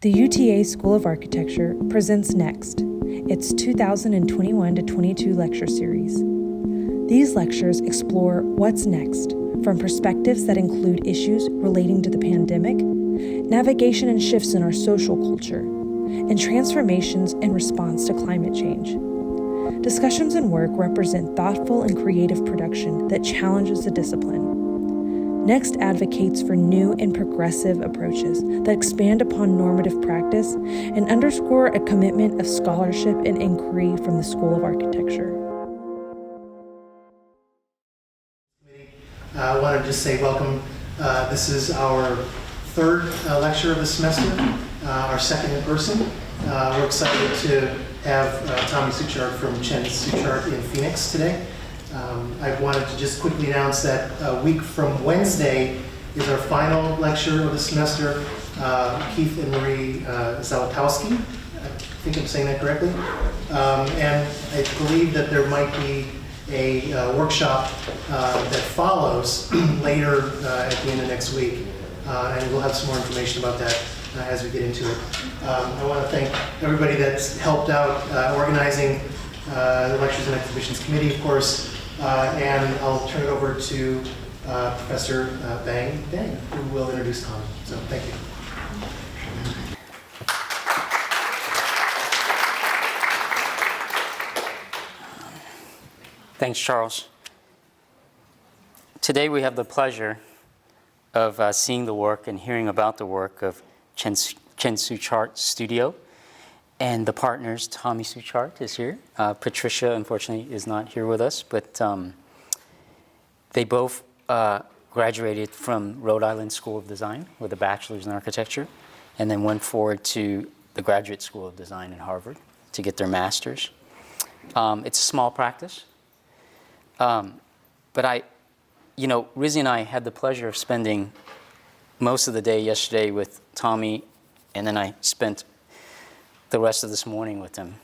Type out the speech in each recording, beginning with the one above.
The UTA School of Architecture presents Next, its 2021 to 22 lecture series. These lectures explore what's next from perspectives that include issues relating to the pandemic, navigation and shifts in our social culture, and transformations in response to climate change. Discussions and work represent thoughtful and creative production that challenges the discipline. Next advocates for new and progressive approaches that expand upon normative practice and underscore a commitment of scholarship and inquiry from the School of Architecture. I want to just say welcome. This is our third lecture of the semester, our second in person. We're excited to have Tommy Suchart from Suchart in Phoenix today. I wanted to just quickly announce that a week from Wednesday is our final lecture of the semester. Keith and Marie Zawatowski, I think I'm saying that correctly. And I believe that there might be a workshop that follows later at the end of next week. And we'll have some more information about that as we get into it. I want to thank everybody that's helped out organizing the Lectures and Exhibitions Committee, of course. And I'll turn it over to Professor Bang, who will introduce Tommy. So thank you. Thanks, Charles. Today we have the pleasure of seeing the work and hearing about the work of Chen Suchart Studio. And the partners, Tommy Suchart is here. Patricia, unfortunately, is not here with us, but they both graduated from Rhode Island School of Design with a bachelor's in architecture, and then went forward to the Graduate School of Design at Harvard to get their master's. It's a small practice, but Rizzy and I had the pleasure of spending most of the day yesterday with Tommy, and then I spent the rest of this morning with him.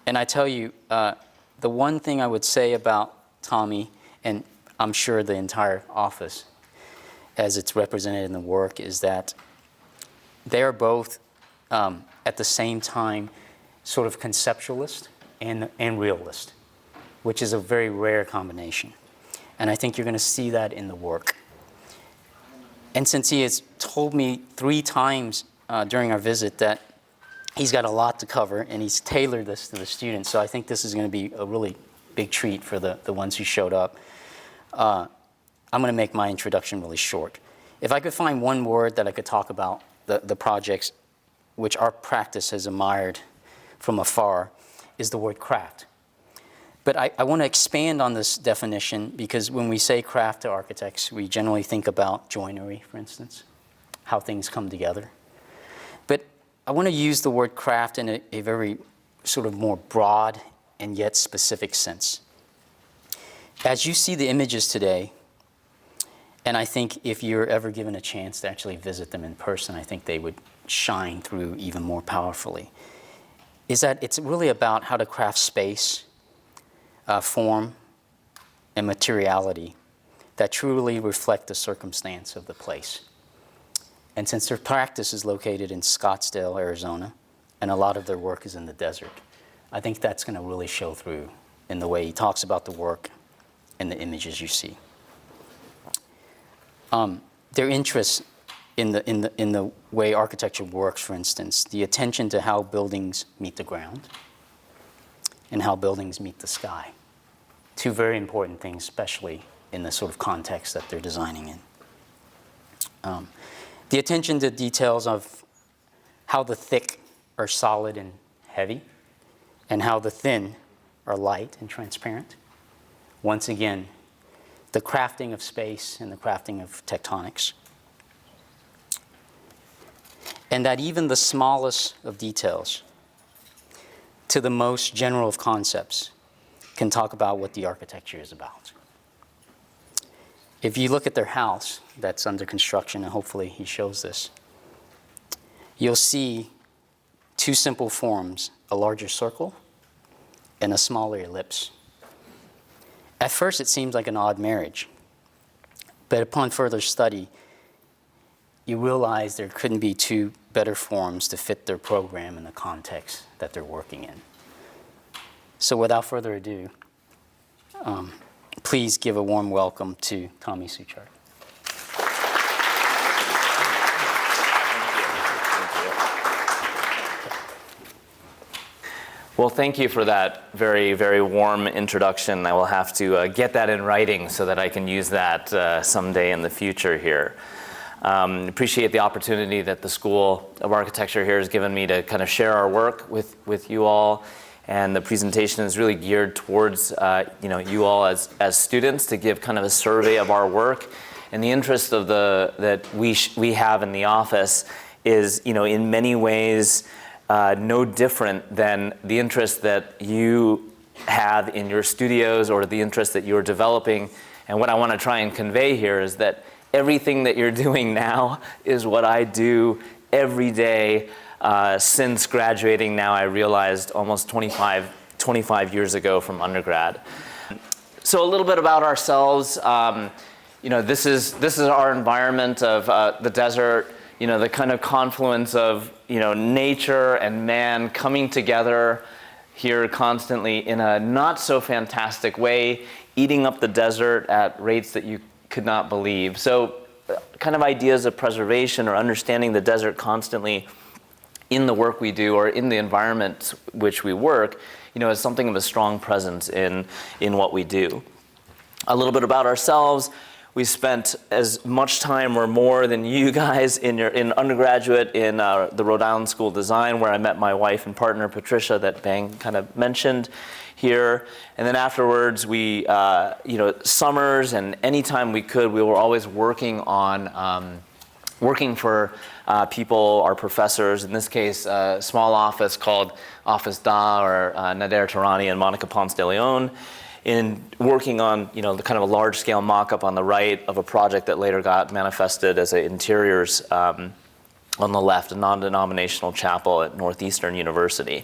And I tell you, the one thing I would say about Tommy, and I'm sure the entire office as it's represented in the work, is that they are both at the same time sort of conceptualist and realist, which is a very rare combination. And I think you're going to see that in the work. And since he has told me 3 times during our visit that he's got a lot to cover, and he's tailored this to the students, so I think this is going to be a really big treat for the ones who showed up. I'm going to make my introduction really short. If I could find one word that I could talk about the projects which our practice has admired from afar, is the word craft. But I want to expand on this definition, because when we say craft to architects, we generally think about joinery, for instance, how things come together. But I want to use the word craft in a very sort of more broad and yet specific sense. As you see the images today, and I think if you're ever given a chance to actually visit them in person, I think they would shine through even more powerfully, is that it's really about how to craft space, form, and materiality that truly reflect the circumstance of the place. And since their practice is located in Scottsdale, Arizona, and a lot of their work is in the desert, I think that's going to really show through in the way he talks about the work and the images you see. Their interest in the way architecture works, for instance, the attention to how buildings meet the ground and how buildings meet the sky. 2 very important things, especially in the sort of context that they're designing in. The attention to details of how the thick are solid and heavy, and how the thin are light and transparent. Once again, the crafting of space and the crafting of tectonics. And that even the smallest of details to the most general of concepts can talk about what the architecture is about. If you look at their house that's under construction, and hopefully he shows this, you'll see 2 simple forms, a larger circle and a smaller ellipse. At first it seems like an odd marriage, but upon further study, you realize there couldn't be 2 better forms to fit their program and the context that they're working in. So without further ado, please give a warm welcome to Tommy Suchart. Well, thank you for that very, very warm introduction. I will have to get that in writing so that I can use that someday in the future here. Appreciate the opportunity that the School of Architecture here has given me to kind of share our work with you all. And the presentation is really geared towards you all as students, to give kind of a survey of our work. And the interest of that we have in the office is, in many ways, no different than the interest that you have in your studios or the interest that you're developing. And what I want to try and convey here is that everything that you're doing now is what I do every day since graduating now, I realized, almost 25 years ago from undergrad. So a little bit about ourselves. This is our environment of the desert. The kind of confluence of, nature and man coming together here constantly in a not so fantastic way, eating up the desert at rates that you could not believe. So kind of ideas of preservation or understanding the desert constantly in the work we do or in the environment which we work, is something of a strong presence in what we do. A little bit about ourselves. We spent as much time or more than you guys in undergraduate in the Rhode Island School of Design, where I met my wife and partner, Patricia, that Bang kind of mentioned here. And then afterwards, we, summers and anytime we could, we were always working on, working for people, our professors, in this case, a small office called Office Da, or Nader Tarani and Monica Ponce de Leon, in working on, the kind of a large-scale mock-up on the right of a project that later got manifested as interiors on the left, a non-denominational chapel at Northeastern University.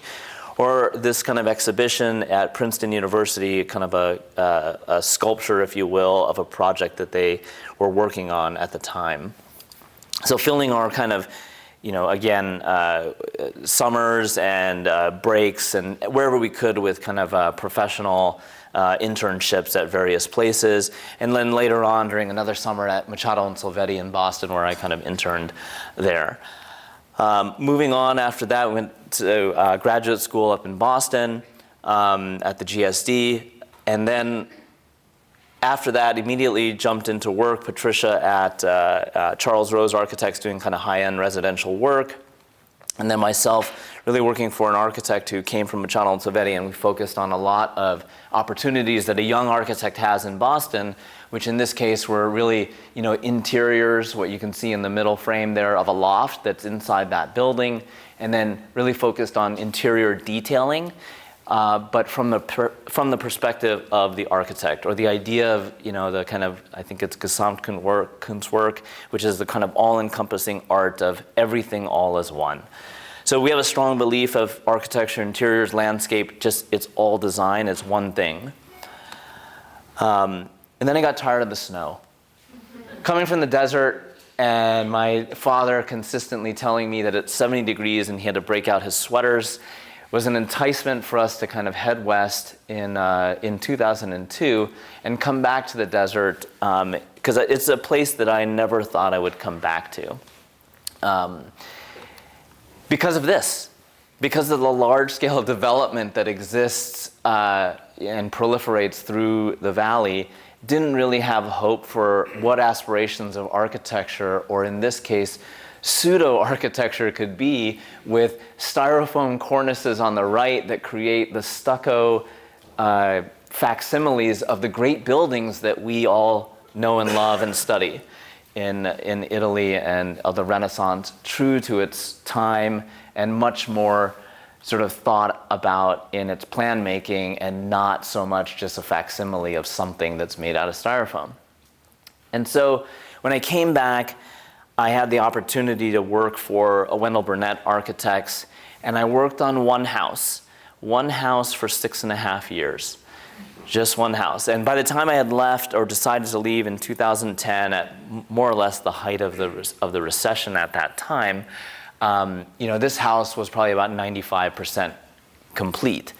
Or this kind of exhibition at Princeton University, kind of a sculpture, if you will, of a project that they were working on at the time. So filling our kind of, summers and breaks and wherever we could with kind of professional internships at various places. And then later on during another summer at Machado and Silvetti in Boston, where I kind of interned there. Moving on after that, we went to graduate school up in Boston at the GSD. And then after that, immediately jumped into work, Patricia at Charles Rose Architects, doing kind of high-end residential work. And then myself really working for an architect who came from Machado and Silvetti, and we focused on a lot of opportunities that a young architect has in Boston, which in this case were really, interiors, what you can see in the middle frame there of a loft that's inside that building, and then really focused on interior detailing. But from the perspective of the architect, or the idea of, the kind of, I think it's Gesamtkunstwerk, which is the kind of all-encompassing art of everything all as one. So we have a strong belief of architecture, interiors, landscape, it's all design, it's one thing. And then I got tired of the snow. Coming from the desert, and my father consistently telling me that it's 70 degrees and he had to break out his sweaters, was an enticement for us to kind of head west in 2002 and come back to the desert, because it's a place that I never thought I would come back to. Because of this, because of the large-scale development that exists and proliferates through the valley, didn't really have hope for what aspirations of architecture, or in this case, pseudo-architecture, could be, with styrofoam cornices on the right that create the stucco facsimiles of the great buildings that we all know and love and study in Italy and of the Renaissance, true to its time and much more sort of thought about in its plan making, and not so much just a facsimile of something that's made out of styrofoam. And so when I came back, I had the opportunity to work for Wendell Burnett Architects, and I worked on one house for 6.5 years. Just one house. And by the time I had left or decided to leave in 2010, at more or less the height of the recession at that time, This house was probably about 95% complete.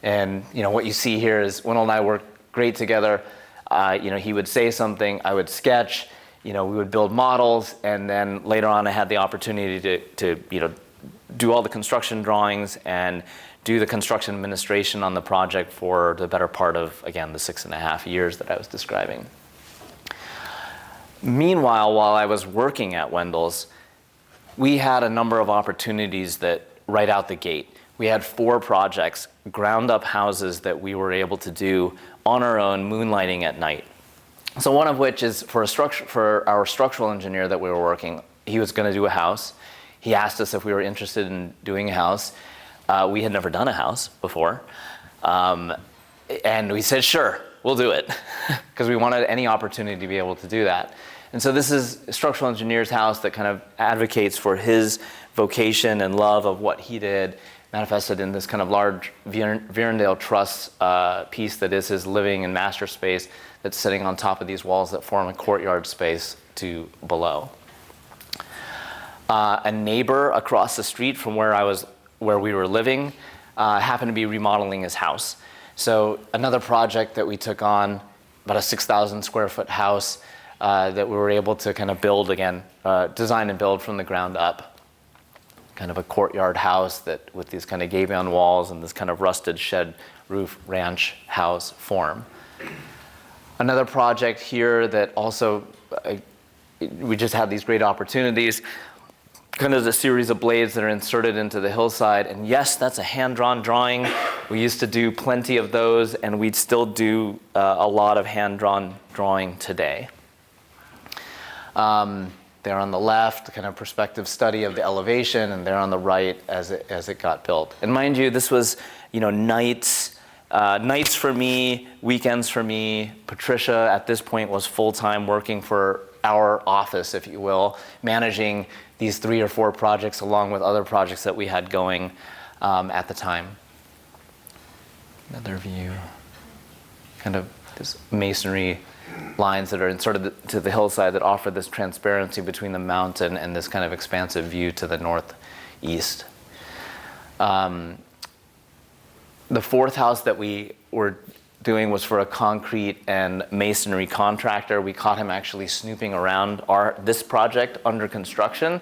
And what you see here is Wendell and I worked great together. He would say something, I would sketch, we would build models, and then later on I had the opportunity to do all the construction drawings and do the construction administration on the project for the better part of, again, the 6.5 years that I was describing. Meanwhile, while I was working at Wendell's, we had a number of opportunities that right out the gate. We had 4 projects, ground up houses that we were able to do on our own, moonlighting at night. So one of which is for our structural engineer that we were working. He was going to do a house. He asked us if we were interested in doing a house. We had never done a house before. And we said, sure, we'll do it. Because we wanted any opportunity to be able to do that. And so this is a structural engineer's house that kind of advocates for his vocation and love of what he did, manifested in this kind of large Virendale Truss piece that is his living and master space that's sitting on top of these walls that form a courtyard space to below. A neighbor across the street from where we were living happened to be remodeling his house. So another project that we took on, about a 6,000 square foot house that we were able to kind of build again, design and build from the ground up. Kind of a courtyard house that with these kind of gabion walls and this kind of rusted shed roof ranch house form. Another project here that also, we just had these great opportunities. Kind of a series of blades that are inserted into the hillside. And yes, that's a hand-drawn drawing. We used to do plenty of those, and we'd still do a lot of hand-drawn drawing today. There on the left, kind of perspective study of the elevation, and there on the right as it got built. And mind you, this was, nights for me, weekends for me. Patricia at this point was full-time working for our office, if you will, managing these 3 or 4 projects along with other projects that we had going at the time. Another view, kind of this masonry lines that are inserted to the hillside that offer this transparency between the mountain and this kind of expansive view to the northeast. The 4th house that we were doing was for a concrete and masonry contractor. We caught him actually snooping around this project under construction.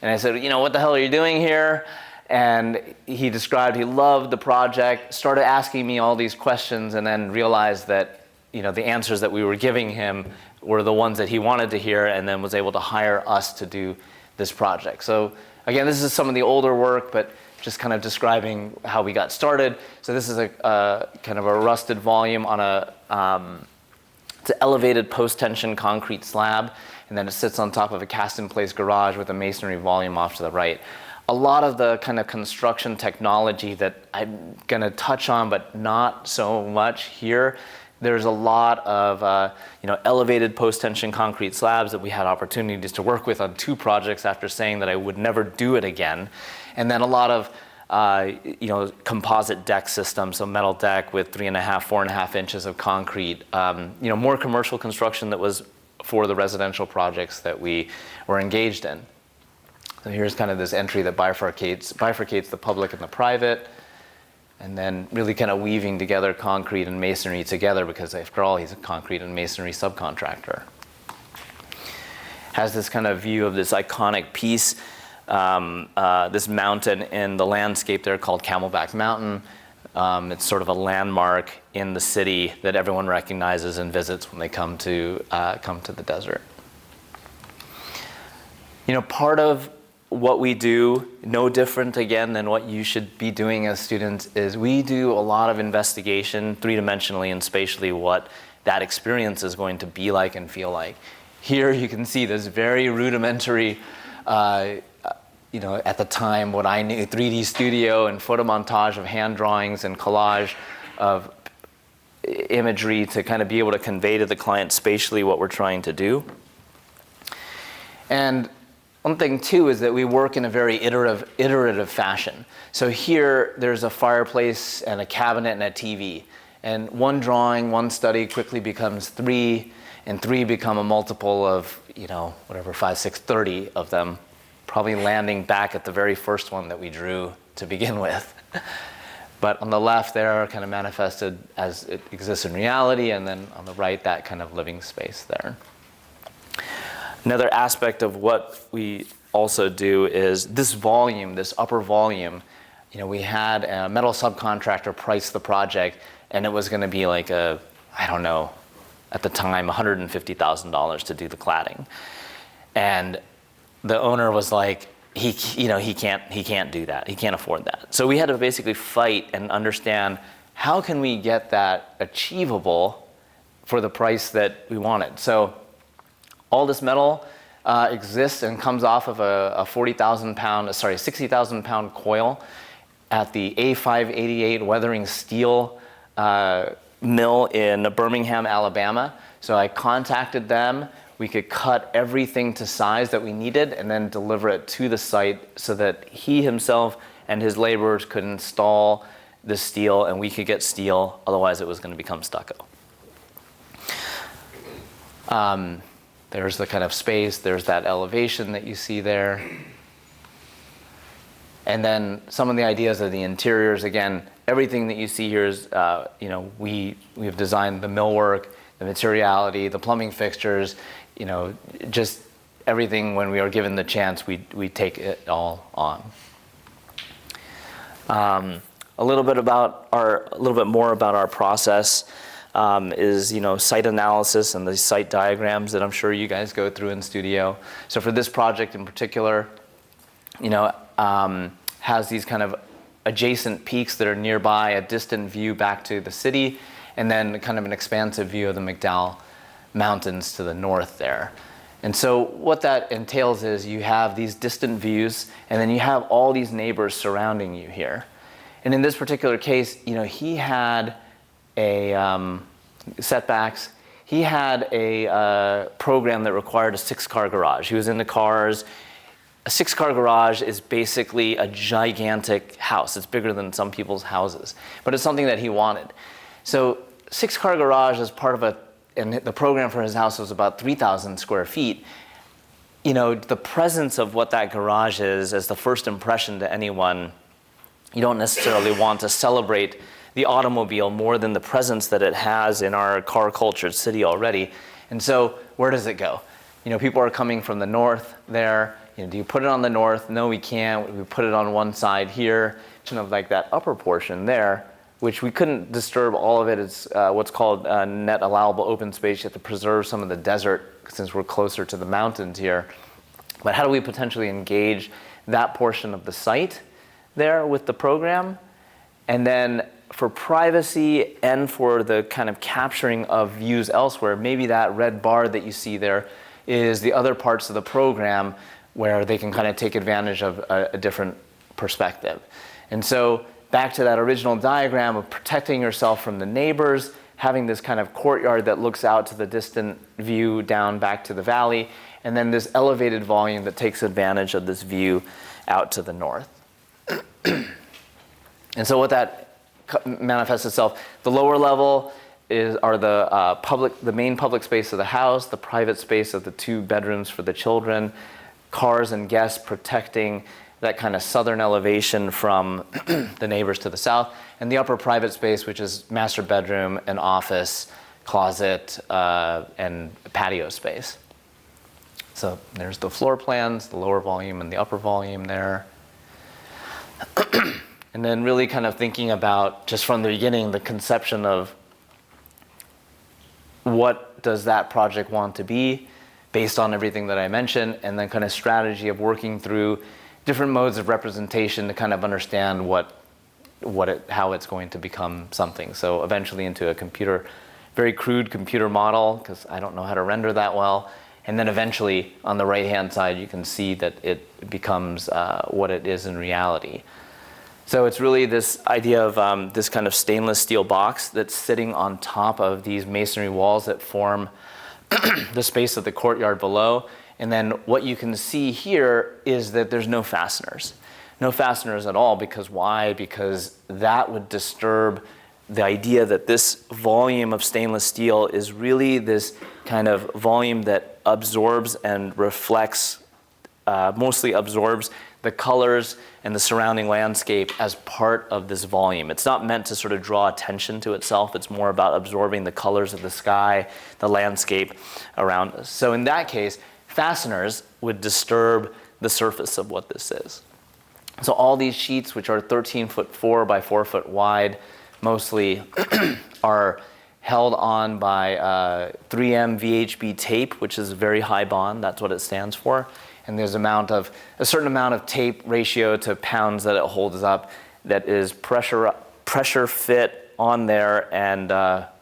And I said, what the hell are you doing here? And he described he loved the project, started asking me all these questions, and then realized that the answers that we were giving him were the ones that he wanted to hear, and then was able to hire us to do this project. So again, this is some of the older work, but just kind of describing how we got started. So this is a kind of a rusted volume on it's an elevated post-tension concrete slab, and then it sits on top of a cast-in-place garage with a masonry volume off to the right. A lot of the kind of construction technology that I'm going to touch on, but not so much here. There's a lot of elevated post-tension concrete slabs that we had opportunities to work with on 2 projects after saying that I would never do it again. And then a lot of composite deck systems, so metal deck with 3.5, 4.5 inches of concrete. More commercial construction that was for the residential projects that we were engaged in. So here's kind of this entry that bifurcates the public and the private. And then really kind of weaving together concrete and masonry together, because after all, he's a concrete and masonry subcontractor. Has this kind of view of this iconic piece, this mountain in the landscape there called Camelback Mountain. It's sort of a landmark in the city that everyone recognizes and visits when they come to the desert. Part of what we do, no different again than what you should be doing as students, is we do a lot of investigation 3-dimensionally and spatially what that experience is going to be like and feel like. Here you can see this very rudimentary, at the time what I knew, 3D studio and photo montage of hand drawings and collage of imagery to kind of be able to convey to the client spatially what we're trying to do. And one thing, too, is that we work in a very iterative fashion. So here, there's a fireplace and a cabinet and a TV. And one drawing, one study quickly becomes 3, and 3 become a multiple of, 5, 6, 30 of them. probably landing back at the very first one that we drew to begin with. But on the left there, kind of manifested as it exists in reality, and then on the right, that kind of living space there. Another aspect of what we also do is this volume, this upper volume. We had a metal subcontractor price the project, and it was going to be like I don't know, at the time, $150,000 to do the cladding. And the owner was like, he can't do that. He can't afford that. So we had to basically fight and understand, how can we get that achievable for the price that we wanted? So all this metal exists and comes off of a 60,000 pound coil at the A588 weathering steel mill in Birmingham, Alabama. So I contacted them. We could cut everything to size that we needed and then deliver it to the site so that he himself and his laborers could install the steel and we could get steel, otherwise it was going to become stucco. There's the kind of space, there's that elevation that you see there. And then some of the ideas of the interiors, again, everything that you see here is, we've designed the millwork, the materiality, the plumbing fixtures, just everything. When we are given the chance, we take it all on. A little bit more about our process is site analysis and the site diagrams that I'm sure you guys go through in studio. So for this project in particular, has these kind of adjacent peaks that are nearby, a distant view back to the city, and then kind of an expansive view of the McDowell Mountains to the north there. And so what that entails is you have these distant views, and then you have all these neighbors surrounding you here. And in this particular case, he had a setbacks. He had a program that required a 6-car garage. He was into cars. A 6-car garage is basically a gigantic house. It's bigger than some people's houses, but it's something that he wanted. So 6-car garage is part of and the program for his house was about 3,000 square feet. The presence of what that garage is as the first impression to anyone, you don't necessarily want to celebrate the automobile more than the presence that it has in our car-cultured city already. And so where does it go? People are coming from the north there. Do you put it on the north? No, we can't. We put it on one side here, kind of like that upper portion there, which we couldn't disturb all of it. It's what's called net allowable open space. You have to preserve some of the desert since we're closer to the mountains here. But how do we potentially engage that portion of the site there with the program? And then for privacy and for the kind of capturing of views elsewhere, maybe that red bar that you see there is the other parts of the program where they can kind of take advantage of a different perspective. And so back to that original diagram of protecting yourself from the neighbors, having this kind of courtyard that looks out to the distant view down back to the valley, and then this elevated volume that takes advantage of this view out to the north. And so what that manifests itself, the lower level are the main public space of the house, the private space of the 2 bedrooms for the children, cars and guests protecting that kind of southern elevation from the neighbors to the south, and the upper private space, which is master bedroom, an office, closet, and patio space. So there's the floor plans, the lower volume and the upper volume there. And then really kind of thinking about, just from the beginning, the conception of what does that project want to be based on everything that I mentioned, and then kind of strategy of working through different modes of representation to kind of understand how it's going to become something. So eventually into a very crude computer model, because I don't know how to render that well. And then eventually on the right-hand side, you can see that it becomes what it is in reality. So it's really this idea of this kind of stainless steel box that's sitting on top of these masonry walls that form the space of the courtyard below. And then what you can see here is that there's no fasteners. No fasteners at all, because why? Because that would disturb the idea that this volume of stainless steel is really this kind of volume that absorbs and reflects mostly absorbs the colors and the surrounding landscape as part of this volume. It's not meant to sort of draw attention to itself. It's more about absorbing the colors of the sky, the landscape around us. So in that case, fasteners would disturb the surface of what this is. So all these sheets, which are 13'4" by 4' wide, mostly are held on by 3M VHB tape, which is a very high bond. That's what it stands for. And there's a certain amount of tape ratio to pounds that it holds up that is pressure fit on there and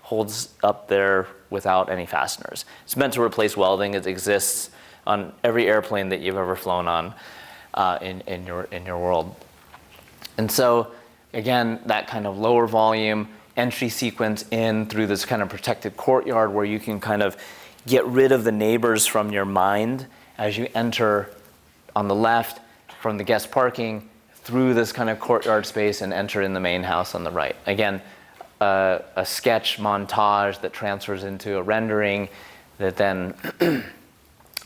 holds up there without any fasteners. It's meant to replace welding. It exists on every airplane that you've ever flown on in your world. And so, again, that kind of lower volume entry sequence in through this kind of protected courtyard where you can kind of get rid of the neighbors from your mind as you enter on the left from the guest parking through this kind of courtyard space and enter in the main house on the right. Again, a sketch montage that transfers into a rendering that then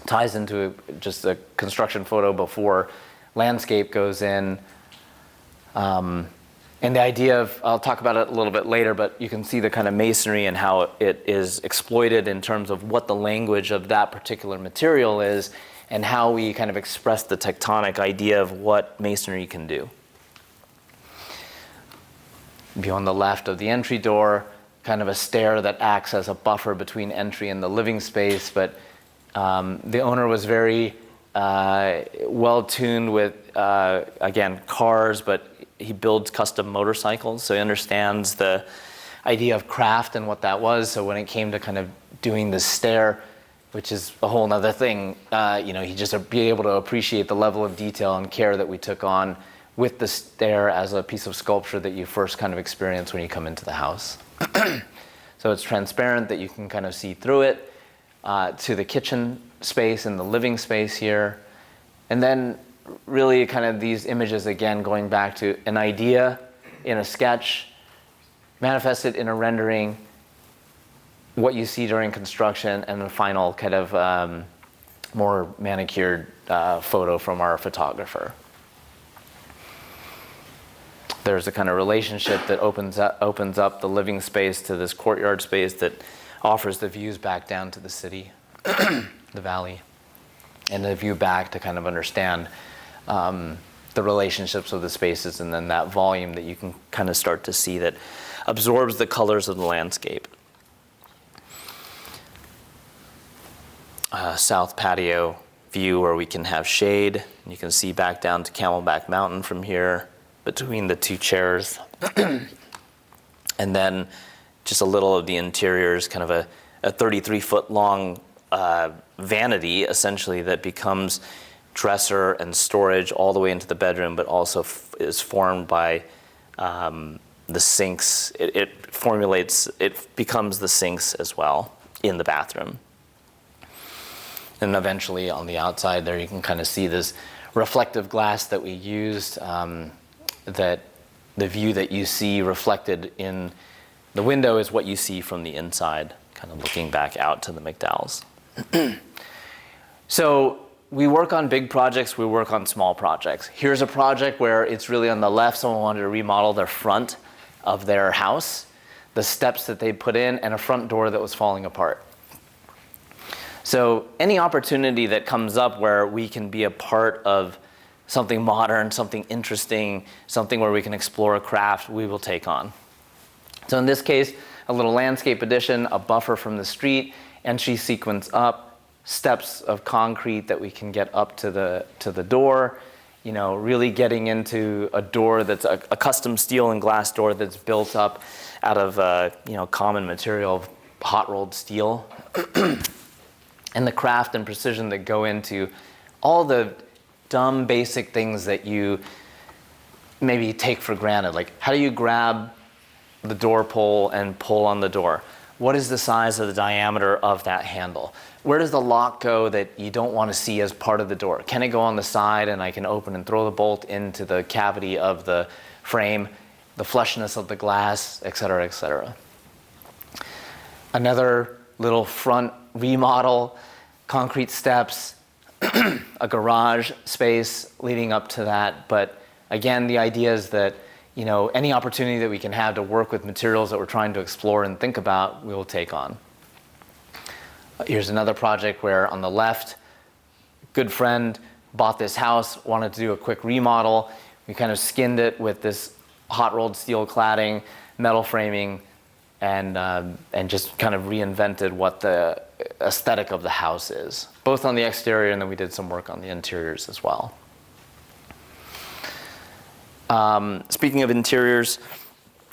ties into just a construction photo before landscape goes in. And the idea of, I'll talk about it a little bit later, but you can see the kind of masonry and how it is exploited in terms of what the language of that particular material is and how we kind of express the tectonic idea of what masonry can do. Be on the left of the entry door, kind of a stair that acts as a buffer between entry and the living space, but the owner was very well tuned with, again, cars, but he builds custom motorcycles, so he understands the idea of craft and what that was. So when it came to kind of doing the stair, which is a whole nother thing, he just be able to appreciate the level of detail and care that we took on with the stair as a piece of sculpture that you first kind of experience when you come into the house. So it's transparent that you can kind of see through it to the kitchen space and the living space here. And then really kind of these images, again, going back to an idea in a sketch, manifested in a rendering, what you see during construction, and the final kind of more manicured photo from our photographer. There's a kind of relationship that opens up the living space to this courtyard space that offers the views back down to the city, the valley, and the view back to kind of understand the relationships of the spaces, and then that volume that you can kind of start to see that absorbs the colors of the landscape. South patio view where we can have shade. You can see back down to Camelback Mountain from here between the two chairs. And then just a little of the interiors, kind of a 33-foot long vanity, essentially, that becomes dresser and storage all the way into the bedroom, but also is formed by the sinks. It becomes the sinks as well in the bathroom. And eventually on the outside there you can kind of see this reflective glass that we used, that the view that you see reflected in the window is what you see from the inside, kind of looking back out to the McDowells. So we work on big projects, we work on small projects. Here's a project where it's really on the left, someone wanted to remodel their front of their house, the steps that they put in, and a front door that was falling apart. So any opportunity that comes up where we can be a part of something modern, something interesting, something where we can explore a craft, we will take on. So in this case, a little landscape addition, a buffer from the street, entry sequence up, steps of concrete that we can get up to the door, really getting into a door that's a custom steel and glass door that's built up out of common material, hot rolled steel. And the craft and precision that go into all the dumb basic things that you maybe take for granted. Like, how do you grab the door pull and pull on the door? What is the size of the diameter of that handle? Where does the lock go that you don't want to see as part of the door? Can it go on the side and I can open and throw the bolt into the cavity of the frame, the flushness of the glass, et cetera, et cetera. Another little front remodel, concrete steps, a garage space leading up to that. But again, the idea is that any opportunity that we can have to work with materials that we're trying to explore and think about, we will take on. Here's another project where on the left, good friend bought this house, wanted to do a quick remodel. We kind of skinned it with this hot rolled steel cladding, metal framing, and just kind of reinvented what the aesthetic of the house is, both on the exterior, and then we did some work on the interiors as well. Speaking of interiors,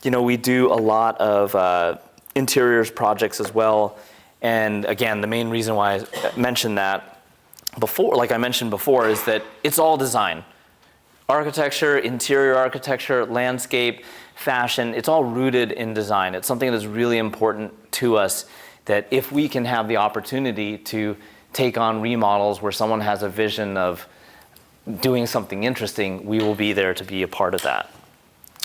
we do a lot of interiors projects as well. And again, the main reason why I mentioned that before, like I mentioned before, is that it's all design. Architecture, interior architecture, landscape, fashion, it's all rooted in design. It's something that is really important to us, that if we can have the opportunity to take on remodels where someone has a vision of doing something interesting, we will be there to be a part of that.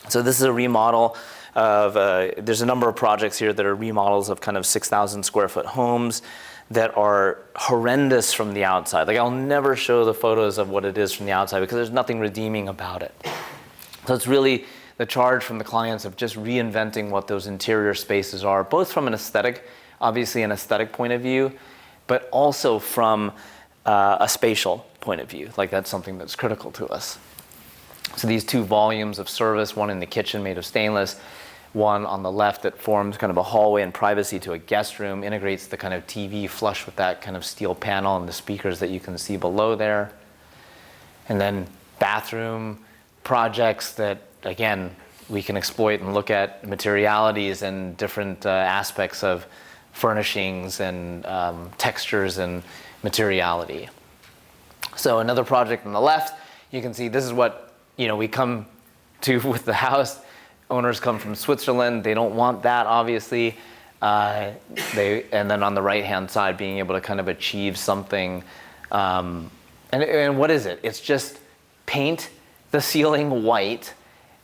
So this is a remodel of, there's a number of projects here that are remodels of kind of 6,000 square foot homes that are horrendous from the outside. Like, I'll never show the photos of what it is from the outside because there's nothing redeeming about it. So it's really the charge from the clients of just reinventing what those interior spaces are, both from an aesthetic, obviously an aesthetic point of view, but also from a spatial point of view. Like, that's something that's critical to us. So these two volumes of service, one in the kitchen made of stainless, one on the left that forms kind of a hallway and privacy to a guest room, integrates the kind of TV flush with that kind of steel panel and the speakers that you can see below there. And then bathroom projects that, again, we can exploit and look at materialities and different aspects of furnishings and textures and materiality. So another project on the left, you can see this is what we come to with the house. Owners come from Switzerland. They don't want that, obviously. And then on the right-hand side, being able to kind of achieve something. And what is it? It's just paint the ceiling white,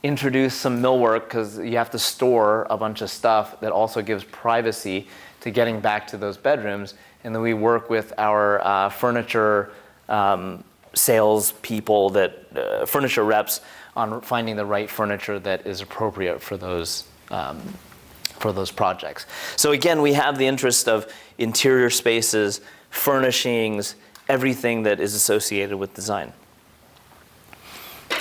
introduce some millwork, because you have to store a bunch of stuff that also gives privacy to getting back to those bedrooms. And then we work with our furniture sales people, furniture reps, on finding the right furniture that is appropriate for those projects. So again, we have the interest of interior spaces, furnishings, everything that is associated with design.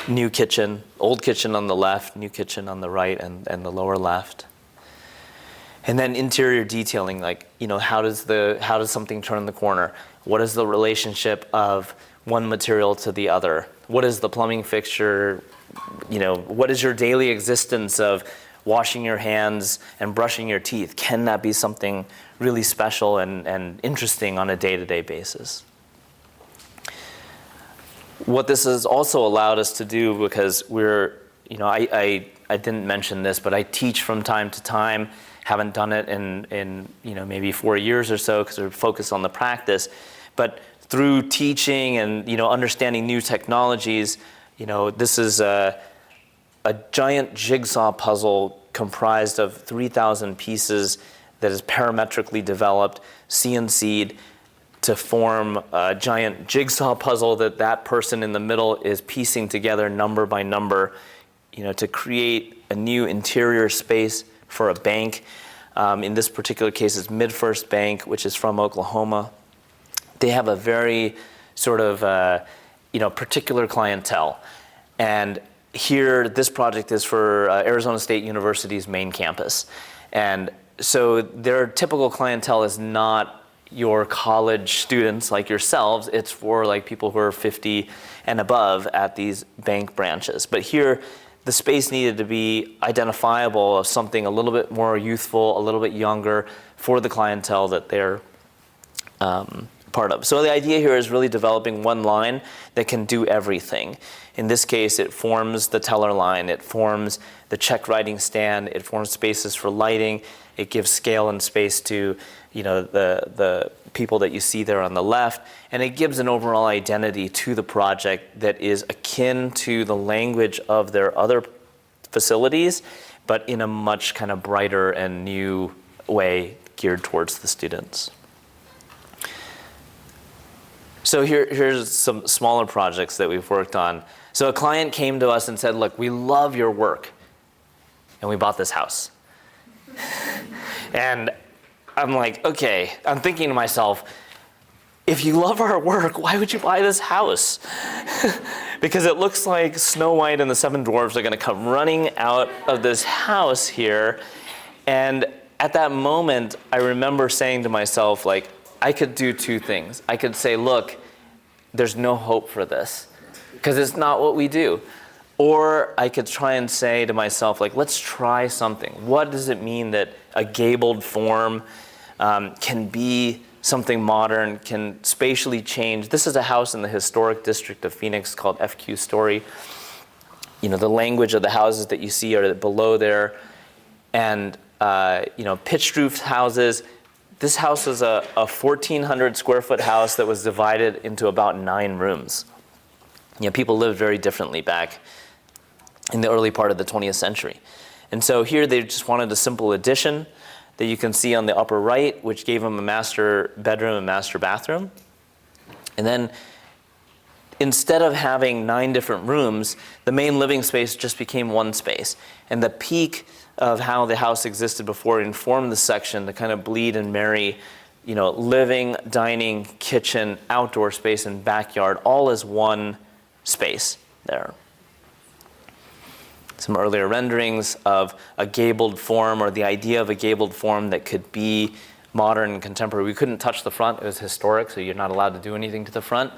New kitchen, old kitchen on the left, new kitchen on the right and the lower left. And then interior detailing, like, how does something turn the corner? What is the relationship of one material to the other? What is the plumbing fixture? What is your daily existence of washing your hands and brushing your teeth? Can that be something really special and interesting on a day-to-day basis? What this has also allowed us to do, because I didn't mention this, but I teach from time to time. Haven't done it in maybe 4 years or so because we're focused on the practice. But through teaching and understanding new technologies, this is a giant jigsaw puzzle comprised of 3,000 pieces that is parametrically developed, CNC'd, to form a giant jigsaw puzzle that person in the middle is piecing together number by number, to create a new interior space for a bank. In this particular case, it's MidFirst Bank, which is from Oklahoma. They have a very sort of particular clientele. And here, this project is for Arizona State University's main campus. And so their typical clientele is not your college students like yourselves. It's for like people who are 50 and above at these bank branches. But here, the space needed to be identifiable of something a little bit more youthful, a little bit younger for the clientele that they're part of. So the idea here is really developing one line that can do everything. In this case, it forms the teller line, it forms the check writing stand, it forms spaces for lighting, it gives scale and space to the people that you see there on the left, and it gives an overall identity to the project that is akin to the language of their other facilities, but in a much kind of brighter and new way geared towards the students. So here's some smaller projects that we've worked on. So a client came to us and said, look, we love your work. And we bought this house. And I'm like, okay, I'm thinking to myself, if you love our work, why would you buy this house? Because it looks like Snow White and the Seven Dwarfs are going to come running out of this house here. And at that moment, I remember saying to myself, like, I could do two things. I could say, look, there's no hope for this, because it's not what we do. Or I could try and say to myself, like, let's try something. What does it mean that a gabled form can be something modern, can spatially change? This is a house in the historic district of Phoenix called FQ Story. You know, the language of the houses that you see are below there. And, you know, pitched roof houses. This house is a 1,400 square foot house that was divided into about 9 rooms. You know, people lived very differently back in the early part of the 20th century. And so here they just wanted a simple addition that you can see on the upper right, which gave them a master bedroom and master bathroom. And then instead of having 9 different rooms, the main living space just became one space. And the peak of how the house existed before informed the section to kind of bleed and marry, you know, living, dining, kitchen, outdoor space, and backyard, all as one space there. Some earlier renderings of a gabled form, or the idea of a gabled form that could be modern and contemporary. We couldn't touch the front, it was historic, so you're not allowed to do anything to the front.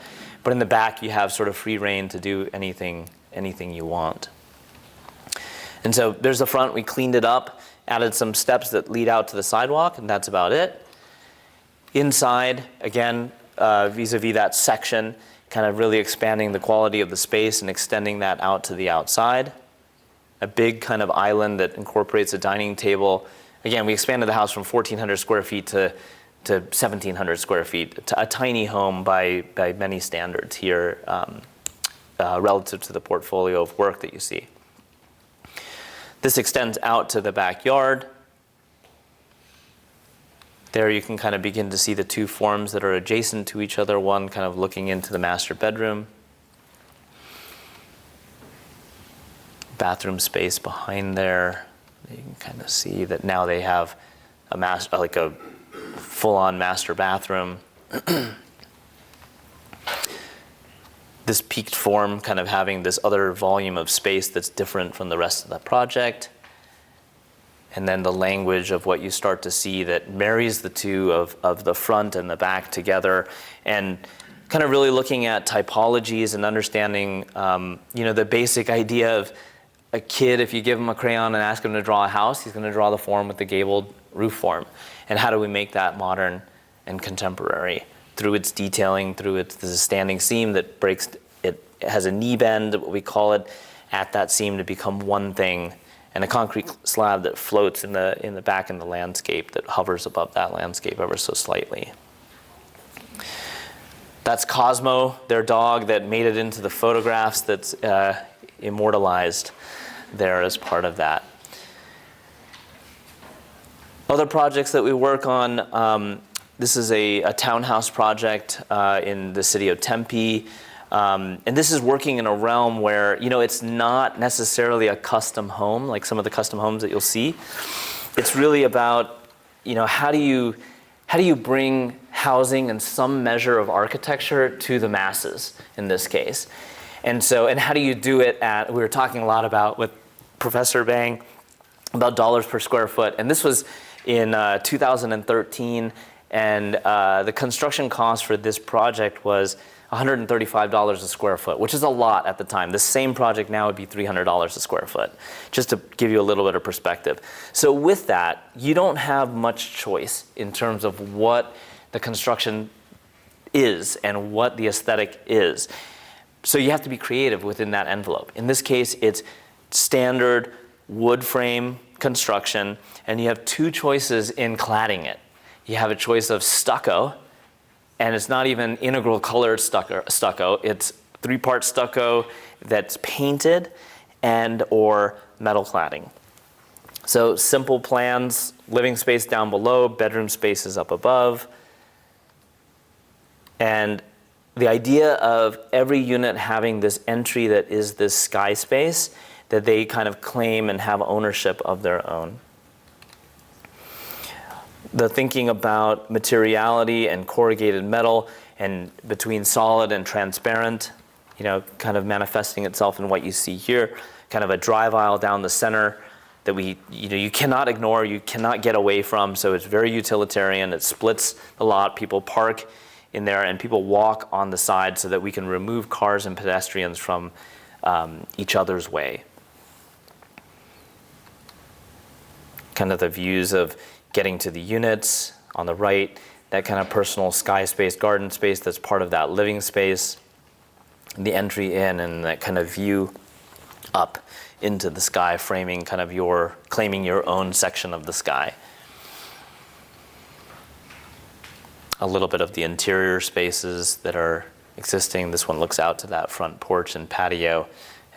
But in the back, you have sort of free reign to do anything you want. And so there's the front, we cleaned it up, added some steps that lead out to the sidewalk, and that's about it. Inside, again, vis-a-vis that section, kind of really expanding the quality of the space and extending that out to the outside. A big kind of island that incorporates a dining table. Again, we expanded the house from 1,400 square feet to 1,700 square feet, a tiny home by many standards here relative to the portfolio of work that you see. This extends out to the backyard. There you can kind of begin to see the 2 forms that are adjacent to each other, one kind of looking into the master bedroom. Bathroom space behind there. You can kind of see that now they have a full-on master bathroom. This peaked form kind of having this other volume of space that's different from the rest of the project. And then the language of what you start to see that marries the two of the front and the back together, and kind of really looking at typologies and understanding, you know, the basic idea of a kid, if you give him a crayon and ask him to draw a house, he's going to draw the form with the gabled roof form. And how do we make that modern and contemporary? Through its detailing, there's a standing seam that breaks, it has a knee bend, what we call it, at that seam to become one thing, and a concrete slab that floats in the back in the landscape, that hovers above that landscape ever so slightly. That's Cosmo, their dog that made it into the photographs that's immortalized there as part of that. Other projects that we work on, this is a townhouse project in the city of Tempe. And this is working in a realm where, you know, it's not necessarily a custom home like some of the custom homes that you'll see. It's really about, you know, how do you bring housing and some measure of architecture to the masses in this case. And how do you do it we were talking a lot about with Professor Bang about dollars per square foot. And this was in 2013. And the construction cost for this project was $135 a square foot, which is a lot at the time. The same project now would be $300 a square foot, just to give you a little bit of perspective. So with that, you don't have much choice in terms of what the construction is and what the aesthetic is. So you have to be creative within that envelope. In this case, it's standard wood frame construction, and you have 2 choices in cladding it. You have a choice of stucco, and it's not even integral colored stucco. It's 3-part stucco that's painted and or metal cladding. So simple plans, living space down below, bedroom spaces up above. And the idea of every unit having this entry that is this sky space that they kind of claim and have ownership of their own. The thinking about materiality and corrugated metal and between solid and transparent, kind of manifesting itself in what you see here, kind of a drive aisle down the center that you cannot ignore, you cannot get away from, so it's very utilitarian, it splits the lot, people park in there and people walk on the side so that we can remove cars and pedestrians from each other's way. Kind of the views of getting to the units on the right, that kind of personal sky space, garden space that's part of that living space, the entry in and that kind of view up into the sky, framing kind of claiming your own section of the sky. A little bit of the interior spaces that are existing. This one looks out to that front porch and patio,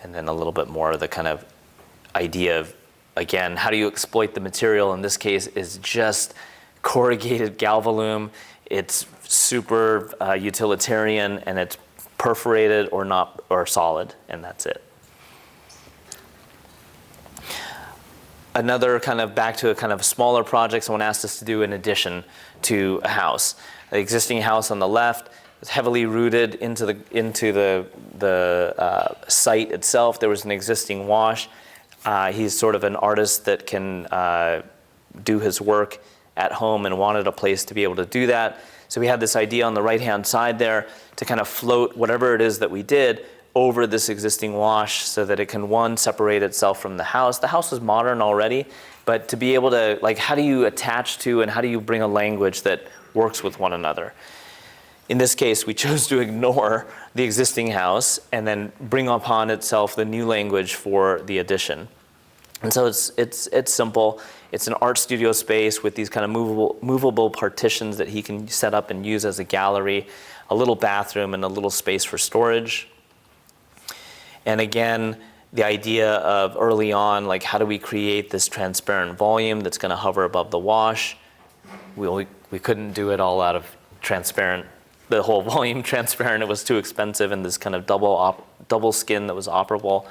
and then a little bit more of the kind of idea of, again, how do you exploit the material? In this case, is just corrugated galvalume. It's super utilitarian, and it's perforated or solid, and that's it. Another kind of back to a kind of smaller project someone asked us to do in addition to a house. The existing house on the left is heavily rooted into the site itself. There was an existing wash. He's sort of an artist that can do his work at home and wanted a place to be able to do that. So we had this idea on the right-hand side there to kind of float whatever it is that we did over this existing wash so that it can, one, separate itself from the house. The house was modern already, but to be able to, how do you attach to and how do you bring a language that works with one another? In this case, we chose to ignore the existing house and then bring upon itself the new language for the addition. And so it's simple. It's an art studio space with these kind of movable partitions that he can set up and use as a gallery, a little bathroom and a little space for storage. And again, the idea of early on, how do we create this transparent volume that's going to hover above the wash? We couldn't do it all out of transparent, the whole volume transparent. It was too expensive, and this kind of double skin that was operable.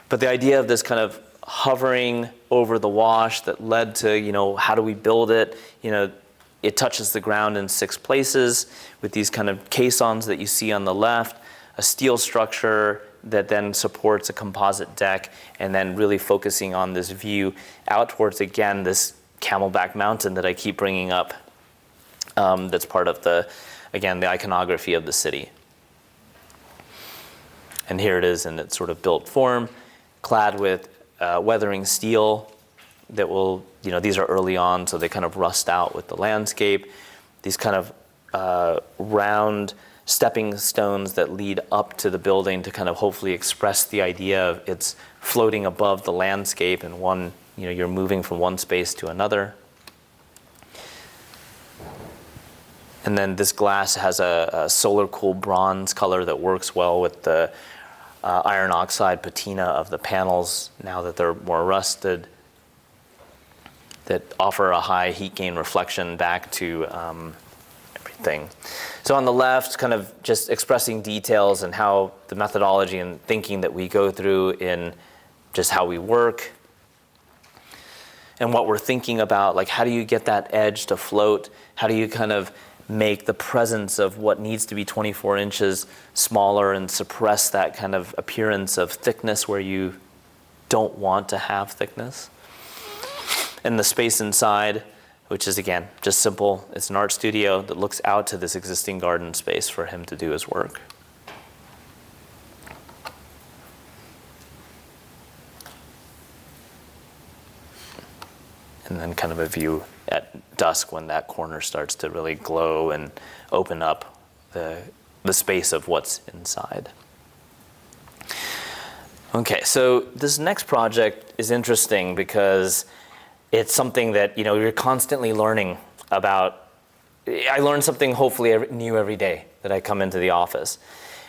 But the idea of this kind of hovering over the wash that led to, how do we build it? It touches the ground in 6 places with these kind of caissons that you see on the left, a steel structure that then supports a composite deck, and then really focusing on this view out towards, again, this Camelback Mountain that I keep bringing up, that's part of the iconography of the city. And here it is in its sort of built form, clad with weathering steel that will, these are early on, so they kind of rust out with the landscape. These kind of round stepping stones that lead up to the building to kind of hopefully express the idea of it's floating above the landscape and one, you're moving from one space to another. And then this glass has a solar cool bronze color that works well with the iron oxide patina of the panels now that they're more rusted, that offer a high heat gain reflection back to everything. So on the left, kind of just expressing details and how the methodology and thinking that we go through in just how we work and what we're thinking about, how do you get that edge to float? How do you kind of make the presence of what needs to be 24 inches smaller and suppress that kind of appearance of thickness where you don't want to have thickness? And the space inside, which is, again, just simple. It's an art studio that looks out to this existing garden space for him to do his work. And then kind of a view at dusk when that corner starts to really glow and open up the space of what's inside. Okay, so this next project is interesting because it's something that, you're constantly learning about. I learn something hopefully new every day that I come into the office.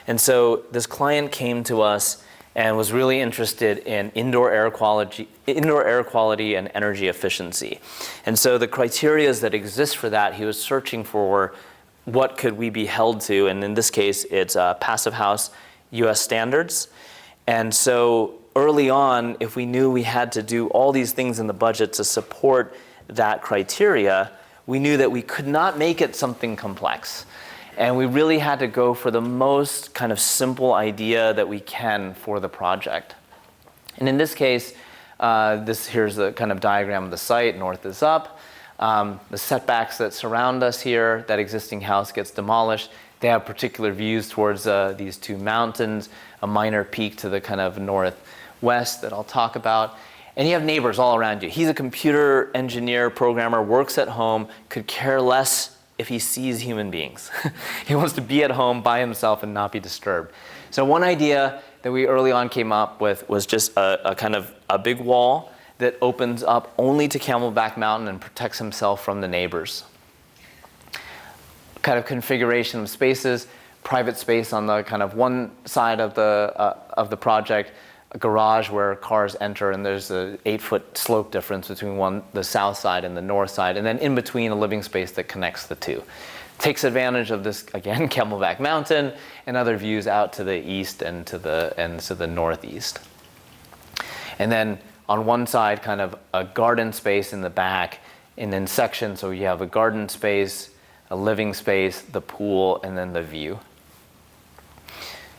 And so this client came to us and was really interested in indoor air quality and energy efficiency. And so the criteria that exist for that, he was searching for what could we be held to, and in this case, it's Passive House US standards. And so early on, if we knew we had to do all these things in the budget to support that criteria, we knew that we could not make it something complex. And we really had to go for the most kind of simple idea that we can for the project. And in this case, here's the kind of diagram of the site. North is up. The setbacks that surround us here, that existing house gets demolished. They have particular views towards these two mountains, a minor peak to the kind of northwest that I'll talk about. And you have neighbors all around you. He's a computer engineer, programmer, works at home, could care less if he sees human beings. He wants to be at home by himself and not be disturbed. So one idea that we early on came up with was just a kind of a big wall that opens up only to Camelback Mountain and protects himself from the neighbors. Kind of configuration of spaces, private space on the kind of one side of the project, a garage where cars enter, and there's an 8-foot slope difference between the south side and the north side, and then in between a living space that connects the two. Takes advantage of this, again, Camelback Mountain and other views out to the east and to the northeast. And then on one side, kind of a garden space in the back, and then sections, so you have a garden space, a living space, the pool, and then the view.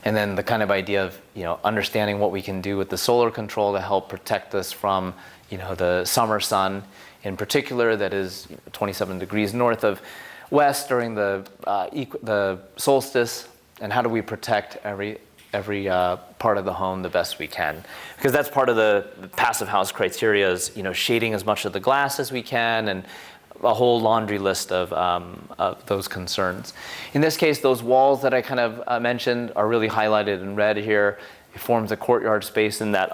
And then the kind of idea of, understanding what we can do with the solar control to help protect us from, the summer sun in particular that is 27 degrees north of west during the solstice, and how do we protect every part of the home the best we can. Because that's part of the Passive House criteria is, shading as much of the glass as we can, and a whole laundry list of those concerns. In this case, those walls that I kind of mentioned are really highlighted in red here. It forms a courtyard space in this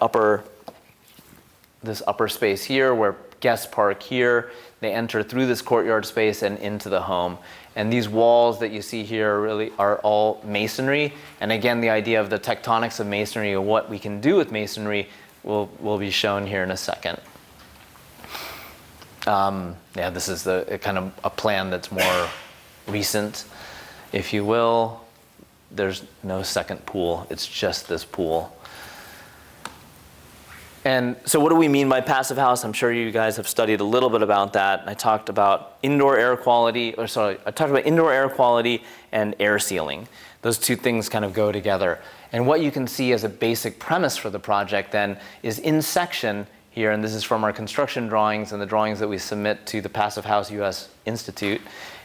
upper space here where guests park here. They enter through this courtyard space and into the home. And these walls that you see here really are all masonry. And again, the idea of the tectonics of masonry and what we can do with masonry will be shown here in a second. This is the kind of a plan that's more recent, if you will. There's no second pool, it's just this pool. And so what do we mean by passive house? I'm sure you guys have studied a little bit about that. I talked about indoor air quality and air sealing. Those two things kind of go together. And what you can see as a basic premise for the project then is in section here, and this is from our construction drawings and the drawings that we submit to the Passive House US Institute,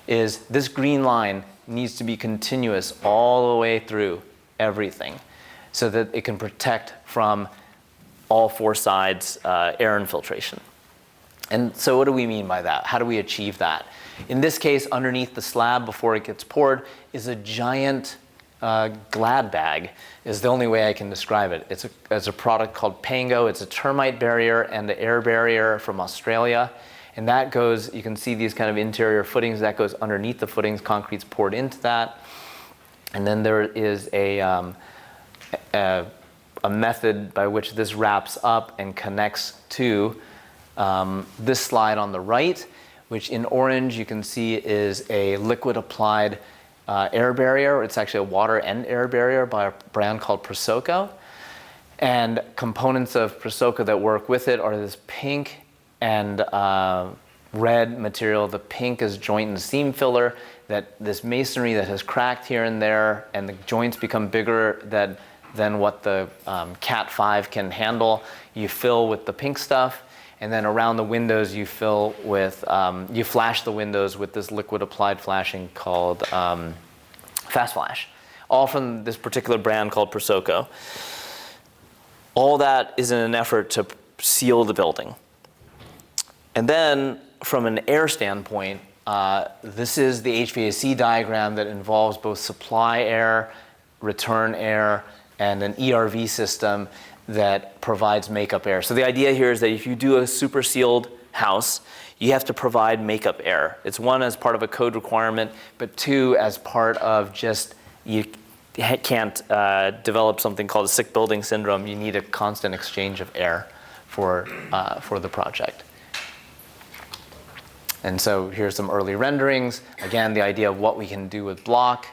is this green line needs to be continuous all the way through everything so that it can protect from all four sides air infiltration. And so what do we mean by that? How do we achieve that? In this case, underneath the slab before it gets poured is a giant glad bag, is the only way I can describe it. It's a product called Pango. It's a termite barrier and an air barrier from Australia. And that goes, you can see these kind of interior footings, that goes underneath the footings, concrete's poured into that. And then there is a method by which this wraps up and connects to this slide on the right, which in orange you can see is a liquid applied air barrier. It's actually a water and air barrier by a brand called Preoccupations. And components of Preoccupations that work with it are this pink and red material. The pink is joint and seam filler, that this masonry that has cracked here and there, and the joints become bigger than what the Cat 5 can handle. You fill with the pink stuff, and then around the windows you fill with, you flash the windows with this liquid applied flashing called Fast Flash, all from this particular brand called Preoccupations. All that is in an effort to seal the building. And then from an air standpoint, this is the HVAC diagram that involves both supply air, return air, and an ERV system that provides makeup air. So the idea here is that if you do a super sealed house, you have to provide makeup air. It's one, as part of a code requirement, but two, as part of just, you can't develop something called a sick building syndrome. You need a constant exchange of air for the project. And so here's some early renderings. Again, the idea of what we can do with block.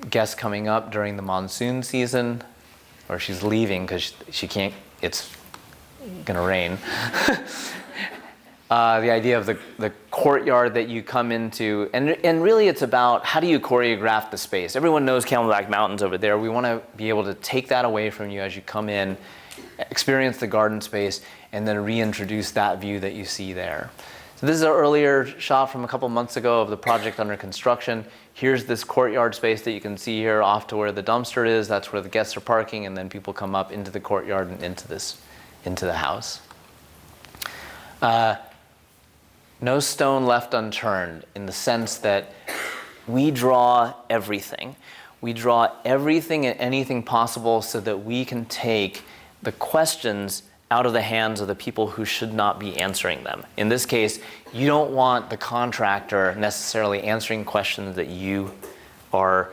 Guests coming up during the monsoon season, or she's leaving because she can't, it's gonna rain. The idea of the courtyard that you come into, and really it's about how do you choreograph the space. Everyone knows Camelback Mountains over there. We want to be able to take that away from you as you come in, experience the garden space, and then reintroduce that view that you see there. So this is an earlier shot from a couple months ago of the project under construction. Here's this courtyard space that you can see here off to where the dumpster is. That's where the guests are parking, and then people come up into the courtyard and into the house. No stone left unturned, in the sense that we draw everything. We draw everything and anything possible so that we can take the questions out of the hands of the people who should not be answering them. In this case, you don't want the contractor necessarily answering questions that you are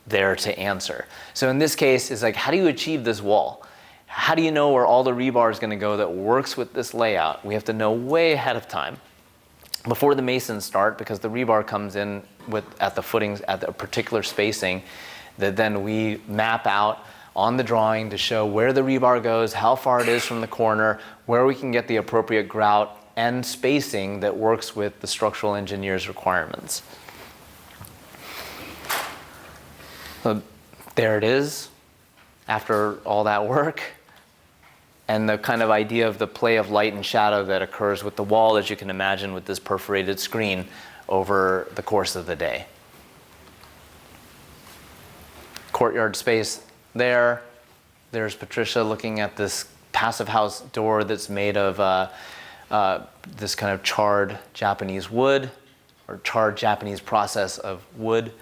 there to answer. So in this case, it's like, how do you achieve this wall? How do you know where all the rebar is going to go that works with this layout? We have to know way ahead of time, before the masons start, because the rebar comes in at the footings at a particular spacing that then we map out on the drawing to show where the rebar goes, how far it is from the corner, where we can get the appropriate grout and spacing that works with the structural engineer's requirements. So there it is, after all that work. And the kind of idea of the play of light and shadow that occurs with the wall, as you can imagine, with this perforated screen over the course of the day. Courtyard space there. There's Patricia looking at this passive house door that's made of this kind of charred Japanese wood, or charred Japanese process of wood.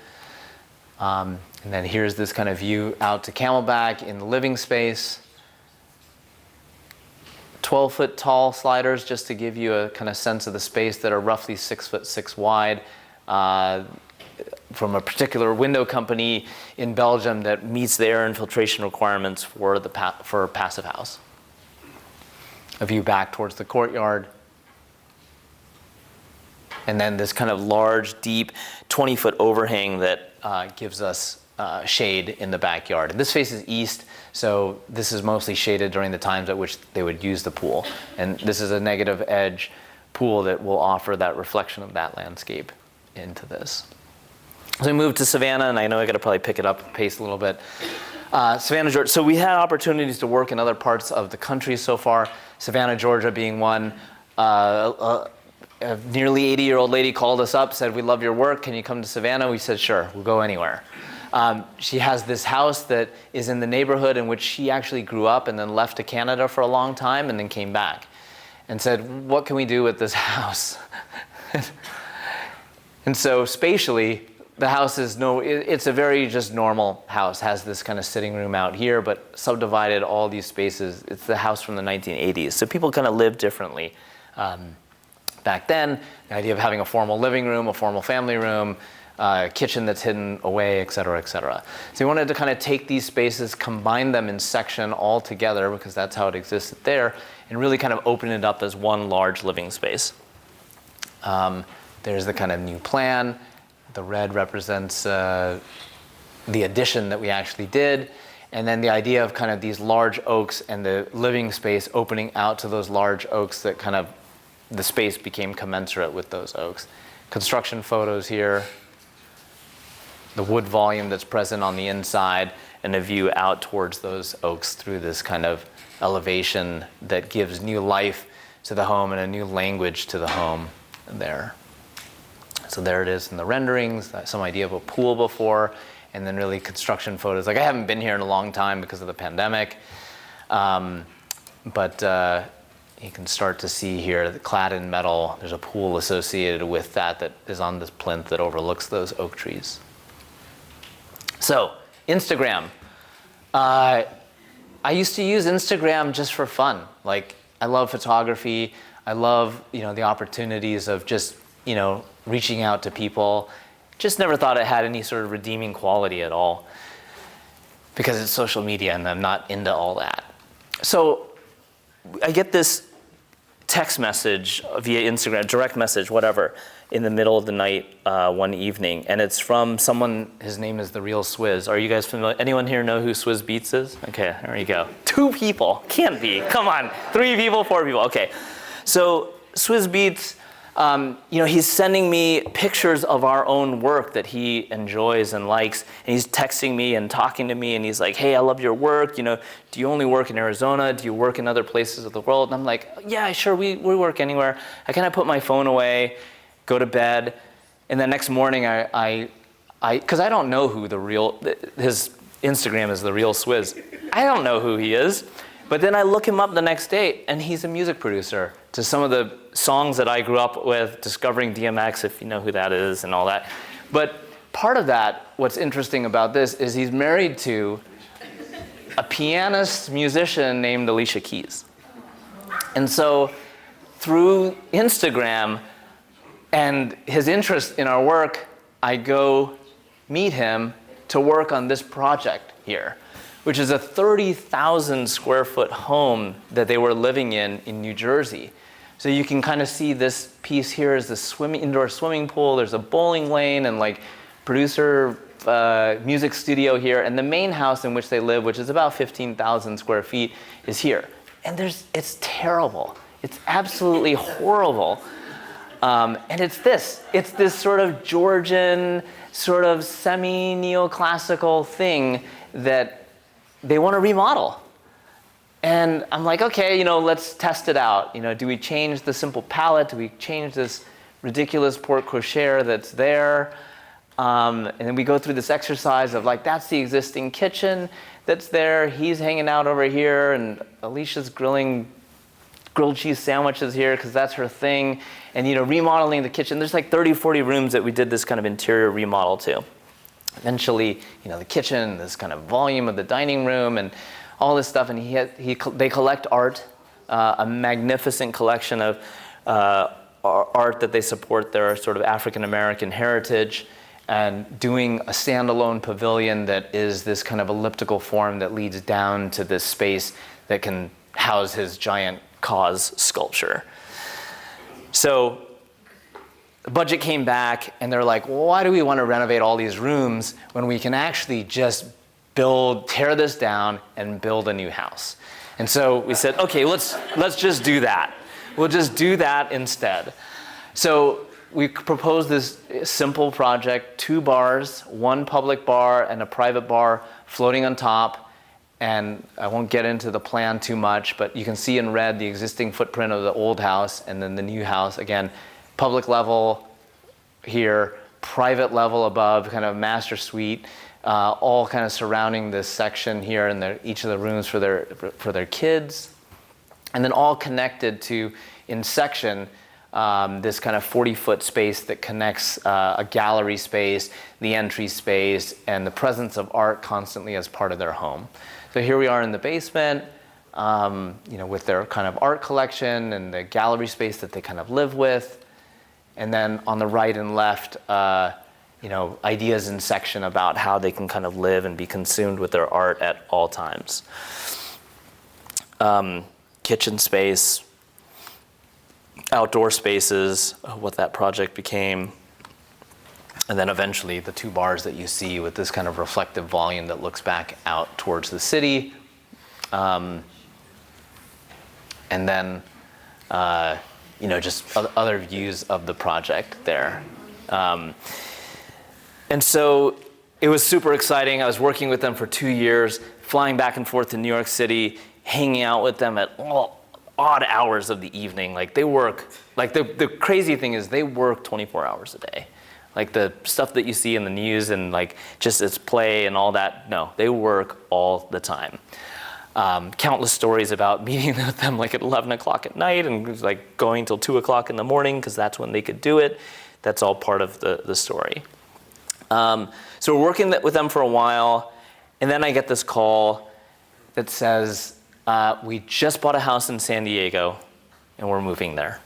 And then here's this kind of view out to Camelback in the living space. 12-foot tall sliders, just to give you a kind of sense of the space, that are roughly 6'6" wide, from a particular window company in Belgium that meets the air infiltration requirements for for passive house. A view back towards the courtyard. And then this kind of large, deep 20-foot overhang that gives us shade in the backyard. And this faces east, so this is mostly shaded during the times at which they would use the pool. And this is a negative edge pool that will offer that reflection of that landscape into this. So we moved to Savannah, and I know I got to probably pick it up pace a little bit. Savannah, Georgia. So we had opportunities to work in other parts of the country so far. Savannah, Georgia being one. A nearly 80-year-old lady called us up, said, "We love your work. Can you come to Savannah?" We said, "Sure, we'll go anywhere." She has this house that is in the neighborhood in which she actually grew up and then left to Canada for a long time and then came back and said, "What can we do with this house?" And so spatially, the house is it's a very just normal house, has this kind of sitting room out here, but subdivided all these spaces. It's the house from the 1980s. So people kind of lived differently back then. The idea of having a formal living room, a formal family room, kitchen that's hidden away, et cetera, et cetera. So we wanted to kind of take these spaces, combine them in section all together, because that's how it existed there, and really kind of open it up as one large living space. There's the kind of new plan. The red represents the addition that we actually did. And then the idea of kind of these large oaks and the living space opening out to those large oaks, that kind of the space became commensurate with those oaks. Construction photos here. The wood volume that's present on the inside, and a view out towards those oaks through this kind of elevation that gives new life to the home and a new language to the home there. So there it is in the renderings, some idea of a pool before, and then really construction photos. Like, I haven't been here in a long time because of the pandemic, but you can start to see here, clad in metal, there's a pool associated with that is on this plinth that overlooks those oak trees. So, Instagram. I used to use Instagram just for fun. Like, I love photography. I love, the opportunities of just, reaching out to people. Just never thought it had any sort of redeeming quality at all, because it's social media and I'm not into all that. So I get this text message via Instagram, direct message, whatever, in the middle of the night one evening. And it's from someone, his name is The Real Swizz. Are you guys familiar? Anyone here know who Swizz Beatz is? Okay, there you go. 2 people, can't be, come on. 3 people, 4 people, okay. So Swizz Beatz, he's sending me pictures of our own work that he enjoys and likes, and he's texting me and talking to me, and he's like, hey, I love your work, do you only work in Arizona? Do you work in other places of the world? And I'm like, yeah, sure, we work anywhere. I kind of put my phone away, go to bed, and the next morning because I don't know who his Instagram is The Real Swizz. I don't know who he is. But then I look him up the next day, and he's a music producer to some of the songs that I grew up with, discovering DMX, if you know who that is, and all that. But part of that, what's interesting about this, is he's married to a pianist musician named Alicia Keys. And so through Instagram and his interest in our work, I go meet him to work on this project here, which is a 30,000 square foot home that they were living in New Jersey. So you can kind of see this piece here is the indoor swimming pool. There's a bowling lane and producer music studio here. And the main house in which they live, which is about 15,000 square feet, is here. And it's terrible. It's absolutely horrible. And it's this sort of Georgian, sort of semi-neoclassical thing that they want to remodel. And I'm like, okay, let's test it out. Do we change the simple palette? Do we change this ridiculous porte cochere that's there? And then we go through this exercise of that's the existing kitchen that's there. He's hanging out over here, and Alicia's grilling grilled cheese sandwiches here because that's her thing. And remodeling the kitchen. There's 30, 40 rooms that we did this kind of interior remodel to. Eventually, the kitchen, this kind of volume of the dining room, and all this stuff. And they collect art, a magnificent collection of art that they support their sort of African-American heritage, and doing a standalone pavilion that is this kind of elliptical form that leads down to this space that can house his giant Cause sculpture. So the budget came back, and they're like, well, why do we want to renovate all these rooms when we can actually just tear this down and build a new house? And so we said, okay, let's just do that. We'll just do that instead. So we proposed this simple project, 2 bars, 1 public bar and a private bar floating on top. And I won't get into the plan too much, but you can see in red the existing footprint of the old house, and then the new house. Again, public level here, private level above, kind of master suite, all kind of surrounding this section here, and each of the rooms for their kids, and then all connected to, in section, this kind of 40-foot space that connects a gallery space, the entry space, and the presence of art constantly as part of their home. So here we are in the basement, with their kind of art collection and the gallery space that they kind of live with. And then on the right and left, ideas in section about how they can kind of live and be consumed with their art at all times. Kitchen space, outdoor spaces, what that project became. And then eventually the 2 bars that you see with this kind of reflective volume that looks back out towards the city. And then, just other views of the project there. And so it was super exciting. I was working with them for 2 years, flying back and forth to New York City, hanging out with them at odd hours of the evening. They work, the crazy thing is they work 24 hours a day. The stuff that you see in the news and just its play and all that, no, they work all the time. Countless stories about meeting with them at 11 o'clock at night and going till 2 o'clock in the morning because that's when they could do it. That's all part of the story. So we're working with them for a while, and then I get this call that says, we just bought a house in San Diego and we're moving there.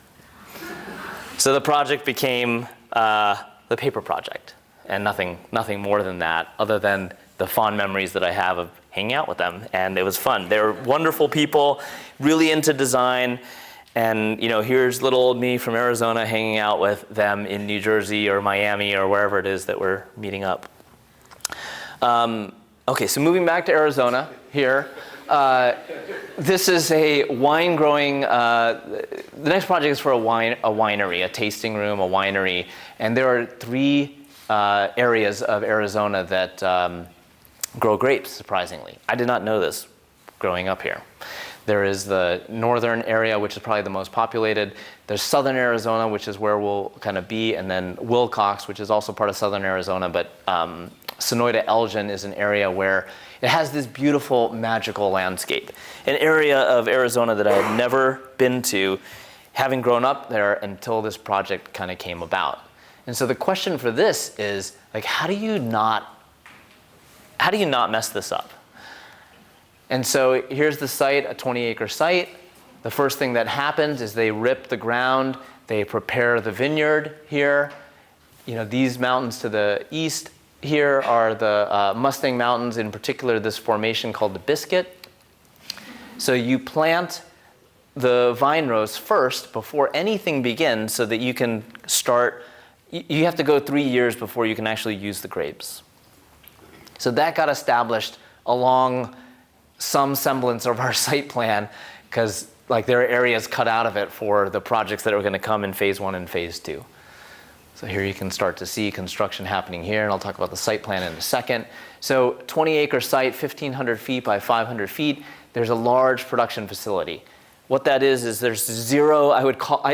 So the project became the paper project, and nothing more than that, other than the fond memories that I have of hanging out with them, and it was fun. They were wonderful people, really into design, And here's little old me from Arizona hanging out with them in New Jersey or Miami or wherever it is that we're meeting up. Okay, so moving back to Arizona here. This is a wine growing, the next project is for a winery, a tasting room, a winery. And there are 3 areas of Arizona that grow grapes, surprisingly. I did not know this growing up here. There is the northern area, which is probably the most populated. There's southern Arizona, which is where we'll kind of be, and then Wilcox, which is also part of southern Arizona, but Sonoyta Elgin is an area where it has this beautiful, magical landscape. An area of Arizona that I had never been to, having grown up there until this project kind of came about. And so the question for this is, like, how do you not mess this up? And so here's the site, a 20-acre site. The first thing that happens is they rip the ground, they prepare the vineyard here. These mountains to the east here are the Mustang Mountains, in particular this formation called the Biscuit. So you plant the vine rows first before anything begins so that you can start. You have to go 3 years before you can actually use the grapes. So that got established along some semblance of our site plan, because there are areas cut out of it for the projects that are going to come in phase 1 and phase 2. So here you can start to see construction happening here, and I'll talk about the site plan in a second. So 20-acre site, 1,500 feet by 500 feet. There's a large production facility. What that is there's zero,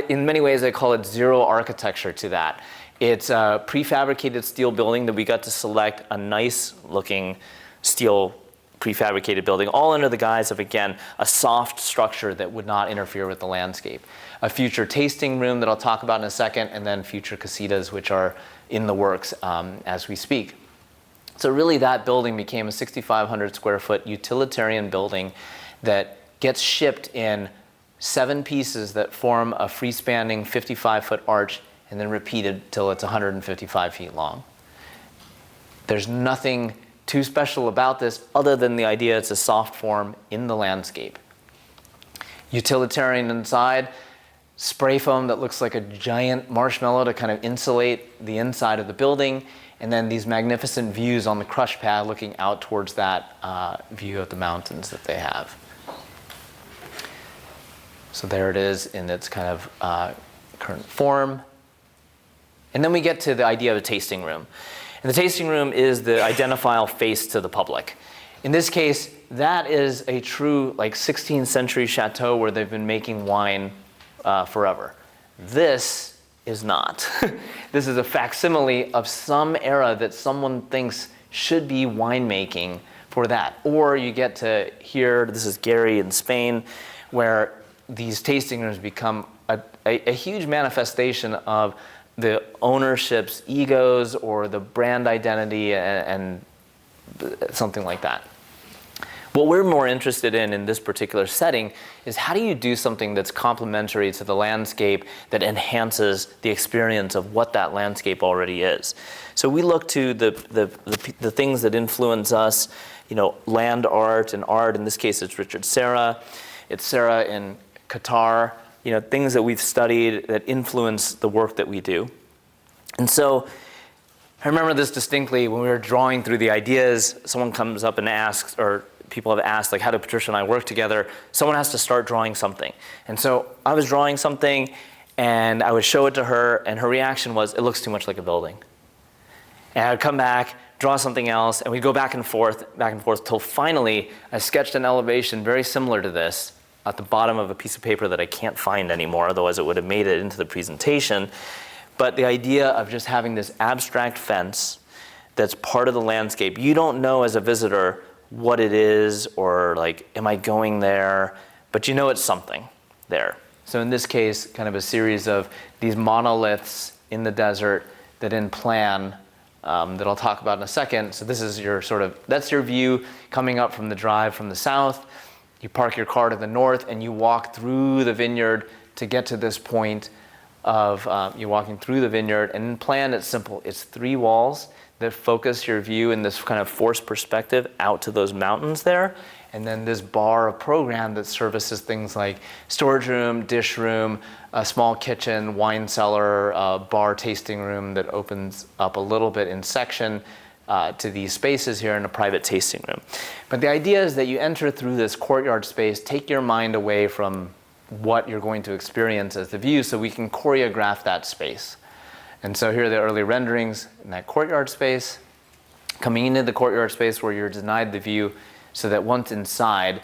in many ways I call it zero architecture to that. It's a prefabricated steel building that we got to select, a nice looking steel prefabricated building, all under the guise of, again, a soft structure that would not interfere with the landscape. A future tasting room that I'll talk about in a second, and then future casitas, which are in the works as we speak. So really that building became a 6,500 square foot utilitarian building that gets shipped in 7 pieces that form a freestanding 55-foot arch and then repeated till it's 155 feet long. There's nothing too special about this other than the idea it's a soft form in the landscape. Utilitarian inside, spray foam that looks like a giant marshmallow to kind of insulate the inside of the building, and then these magnificent views on the crush pad looking out towards that view of the mountains that they have. So there it is in its kind of current form. And then we get to the idea of a tasting room. And the tasting room is the identifiable face to the public. In this case, that is a true 16th century chateau where they've been making wine forever. This is not. This is a facsimile of some era that someone thinks should be winemaking for that. Or you get to here, this is Gary in Spain, where these tasting rooms become a huge manifestation of the ownership's egos or the brand identity and something like that. What we're more interested in this particular setting is how do you do something that's complementary to the landscape that enhances the experience of what that landscape already is. So we look to the things that influence us, land art and art. In this case, it's Richard Serra. It's Serra in Qatar. Things that we've studied that influence the work that we do. And so I remember this distinctly when we were drawing through the ideas. Someone comes up and asks, or people have asked, how do Patricia and I work together? Someone has to start drawing something. And so I was drawing something, and I would show it to her, and her reaction was, it looks too much like a building. And I would come back, draw something else, and we'd go back and forth, till finally I sketched an elevation very similar to this at the bottom of a piece of paper that I can't find anymore, otherwise it would have made it into the presentation. But the idea of just having this abstract fence that's part of the landscape, you don't know as a visitor what it is or am I going there? But it's something there. So in this case, kind of a series of these monoliths in the desert that in plan, that I'll talk about in a second. So this is your that's your view coming up from the drive from the south. You park your car to the north and you walk through the vineyard to get to this point of you're walking through the vineyard. And in plan, it's simple. It's 3 walls that focus your view in this kind of forced perspective out to those mountains there. and then this bar of program that services things like storage room, dish room, a small kitchen, wine cellar, bar tasting room that opens up a little bit in section to these spaces here in a private tasting room. But the idea is that you enter through this courtyard space, take your mind away from what you're going to experience as the view so we can choreograph that space. And so here are the early renderings in that courtyard space, coming into the courtyard space where you're denied the view, so that once inside,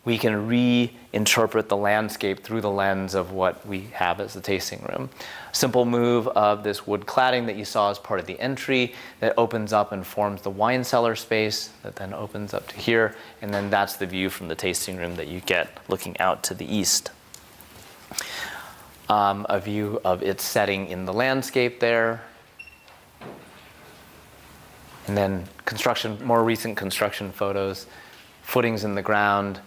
we can reinterpret the landscape through the lens of what we have as the tasting room. Simple move of this wood cladding that you saw as part of the entry that opens up and forms the wine cellar space that then opens up to here, and then that's the view from the tasting room that you get looking out to the east. A view of its setting in the landscape there. And then construction, more recent construction photos, footings in the ground.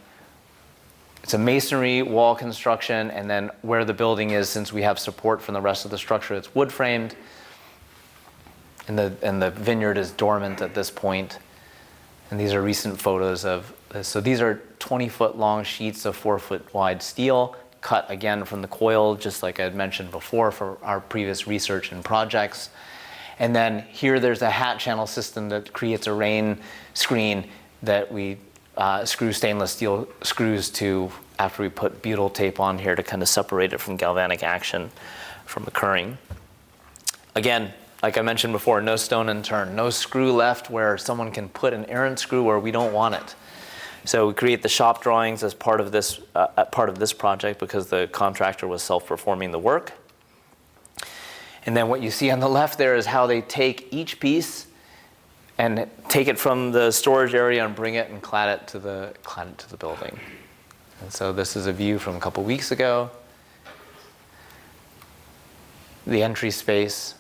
It's a masonry wall construction, and then where the building is, since we have support from the rest of the structure, it's wood framed. And the vineyard is dormant at this point. And these are recent photos of this. So these are 20-foot long sheets of 4-foot wide steel, cut again from the coil, just like I had mentioned before for our previous research and projects. And then here there's a hat channel system that creates a rain screen that we screw stainless steel screws to after we put butyl tape on here to kind of separate it from galvanic action from occurring. Again, like I mentioned before, no stone unturned, no screw left where someone can put an errant screw where we don't want it. So we create the shop drawings as part of this project because the contractor was self-performing the work. And then what you see on the left there is how they take each piece and take it from the storage area and bring it and clad it to the building. And so this is a view from a couple weeks ago. The entry space.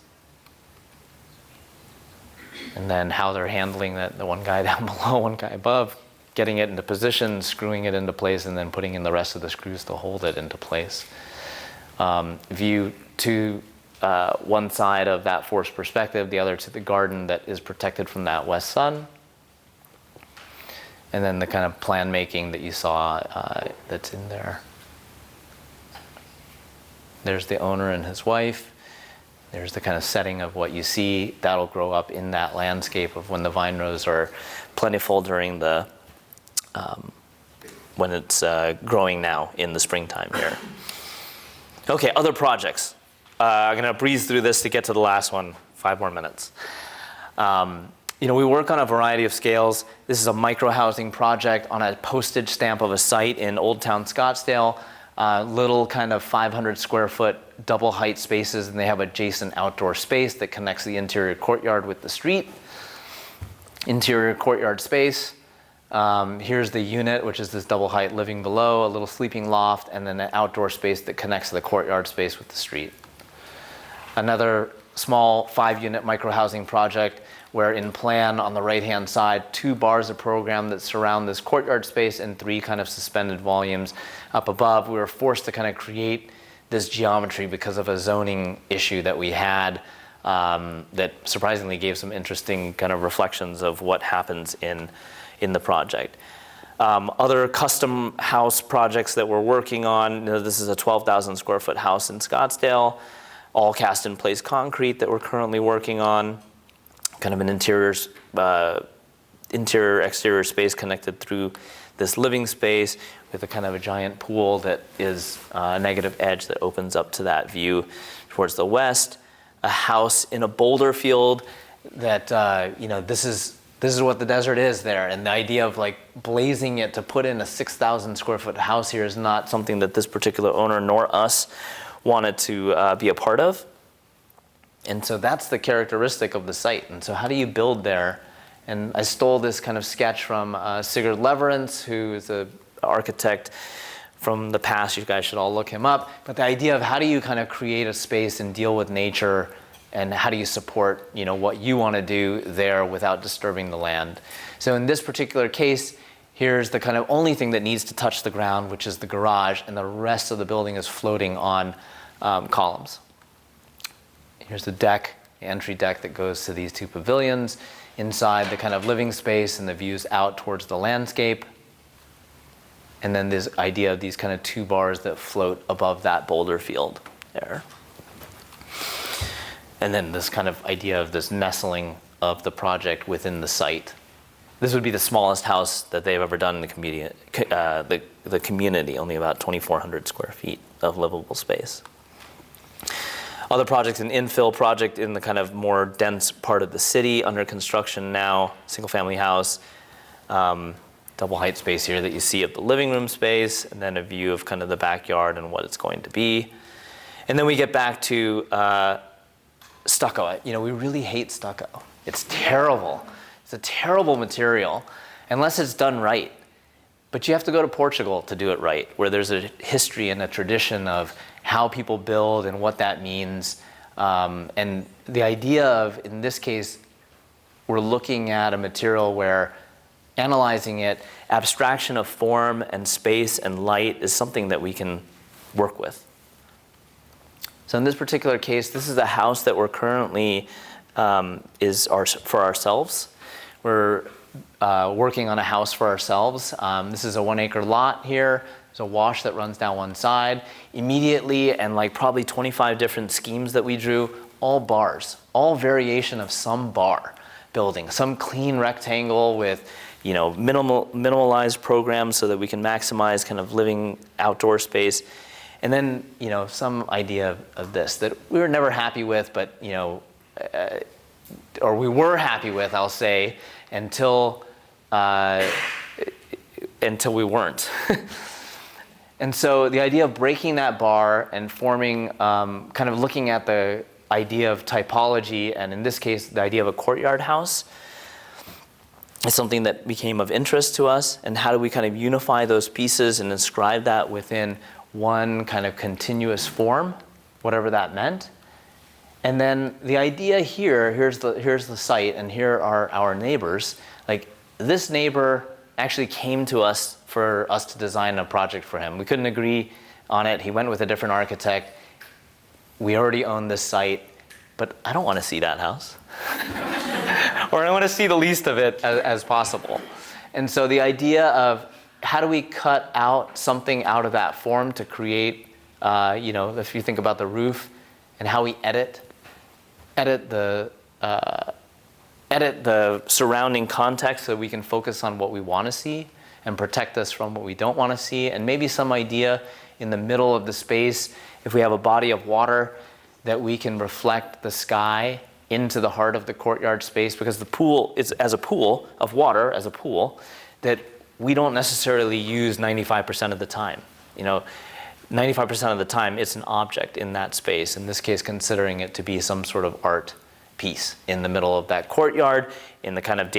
And then how they're handling that, the one guy down below, one guy above, getting it into position, screwing it into place, and then putting in the rest of the screws to hold it into place. View to one side of that forced perspective, the other to the garden that is protected from that west sun. And then the kind of plan making that you saw that's in there. There's the owner and his wife. There's the kind of setting of what you see. That'll grow up in that landscape of when the vine rows are plentiful during the, when it's growing now in the springtime here. Okay, other projects. I'm going to breeze through this to get to the last one, 5 more minutes. We work on a variety of scales. This is a micro-housing project on a postage stamp of a site in Old Town Scottsdale. Little kind of 500 square foot double height spaces, and they have adjacent outdoor space that connects the interior courtyard with the street. Interior courtyard space. Here's the unit, which is this double height living below, a little sleeping loft, and then an outdoor space that connects the courtyard space with the street. Another small 5-unit micro-housing project where in plan on the right-hand side, 2 bars of program that surround this courtyard space and 3 kind of suspended volumes up above. We were forced to kind of create this geometry because of a zoning issue that we had that surprisingly gave some interesting kind of reflections of what happens in the project. Other custom house projects that we're working on, this is a 12,000 square foot house in Scottsdale, all cast in place concrete that we're currently working on. Kind of an interior-exterior space connected through this living space with a kind of a giant pool that is a negative edge that opens up to that view towards the west. A house in a boulder field that, this is what the desert is there. And the idea of like blazing it to put in a 6,000 square foot house here is not something that this particular owner nor us wanted to be a part of. And so that's the characteristic of the site. And so how do you build there? And I stole this kind of sketch from Sigurd Leverance, who is an architect from the past. You guys should all look him up. But the idea of how do you kind of create a space and deal with nature, and how do you support what you want to do there without disturbing the land? So in this particular case, here's the kind of only thing that needs to touch the ground, which is the garage, and the rest of the building is floating on columns. Here's the deck, the entry deck that goes to these 2 pavilions. Inside the kind of living space and the views out towards the landscape. and then this idea of these kind of two bars that float above that boulder field there. And then this kind of idea of this nestling of the project within the site. This would be the smallest house that they've ever done in the community, only about 2,400 square feet of livable space. Other projects, an infill project in the kind of more dense part of the city, under construction now, single-family house, double height space here that you see of the living room space, and then a view of kind of the backyard and what it's going to be. And then we get back to stucco. We really hate stucco. It's terrible. It's a terrible material unless it's done right. But you have to go to Portugal to do it right, where there's a history and a tradition of how people build and what that means. And the idea of, in this case, we're looking at a material where analyzing it, abstraction of form and space and light is something that we can work with. So in this particular case, this is a house that we're currently for ourselves. We're working on a house for ourselves. This is a 1 acre lot here. There's a wash that runs down one side. Immediately, and like probably 25 different schemes that we drew, all bars, all variation of some bar building, some clean rectangle with minimalized programs so that we can maximize kind of living outdoor space. And then, some idea of this that we were never happy with, but, or we were happy with, I'll say, until we weren't. And so the idea of breaking that bar and forming, kind of looking at the idea of typology, and in this case, the idea of a courtyard house, is something that became of interest to us. And how do we kind of unify those pieces and inscribe that within one kind of continuous form, whatever that meant. And then the idea here, here's the site, and here are our neighbors. Like, this neighbor actually came to us for us to design a project for him. We couldn't agree on it. He went with a different architect. We already own this site, but I don't want to see that house. Or I want to see the least of it as possible. And so the idea of how do we cut out something out of that form to create, if you think about the roof and how we edit the surrounding context so that we can focus on what we want to see and protect us from what we don't want to see, and maybe some idea in the middle of the space, if we have a body of water, that we can reflect the sky into the heart of the courtyard space, because the pool is as a pool of water, as a pool, that we don't necessarily use 95% of the time. 95% of the time it's an object in that space, in this case considering it to be some sort of art piece in the middle of that courtyard, in the kind of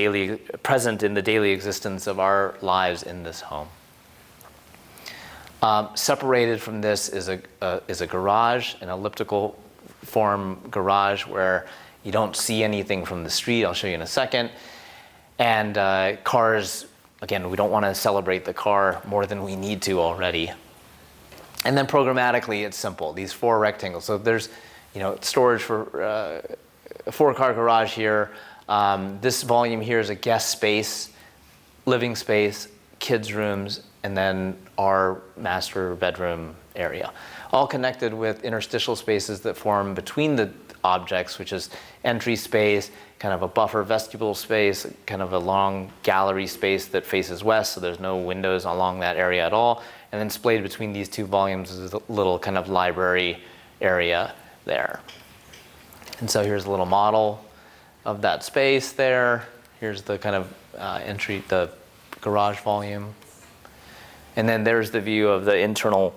present in the daily existence of our lives in this home. Separated from this is a garage, an elliptical form garage where you don't see anything from the street. I'll show you in a second. And cars, again, we don't want to celebrate the car more than we need to already. And then programmatically, it's simple. These 4 rectangles. So there's, storage for a 4-car garage here. This volume here is a guest space, living space, kids' rooms, and then our master bedroom area. All connected with interstitial spaces that form between the objects, which is entry space, kind of a buffer vestibule space, kind of a long gallery space that faces west, so there's no windows along that area at all. And then splayed between these 2 volumes is a little kind of library area there. And so here's a little model of that space there. Here's the kind of entry, the garage volume. And then there's the view of the internal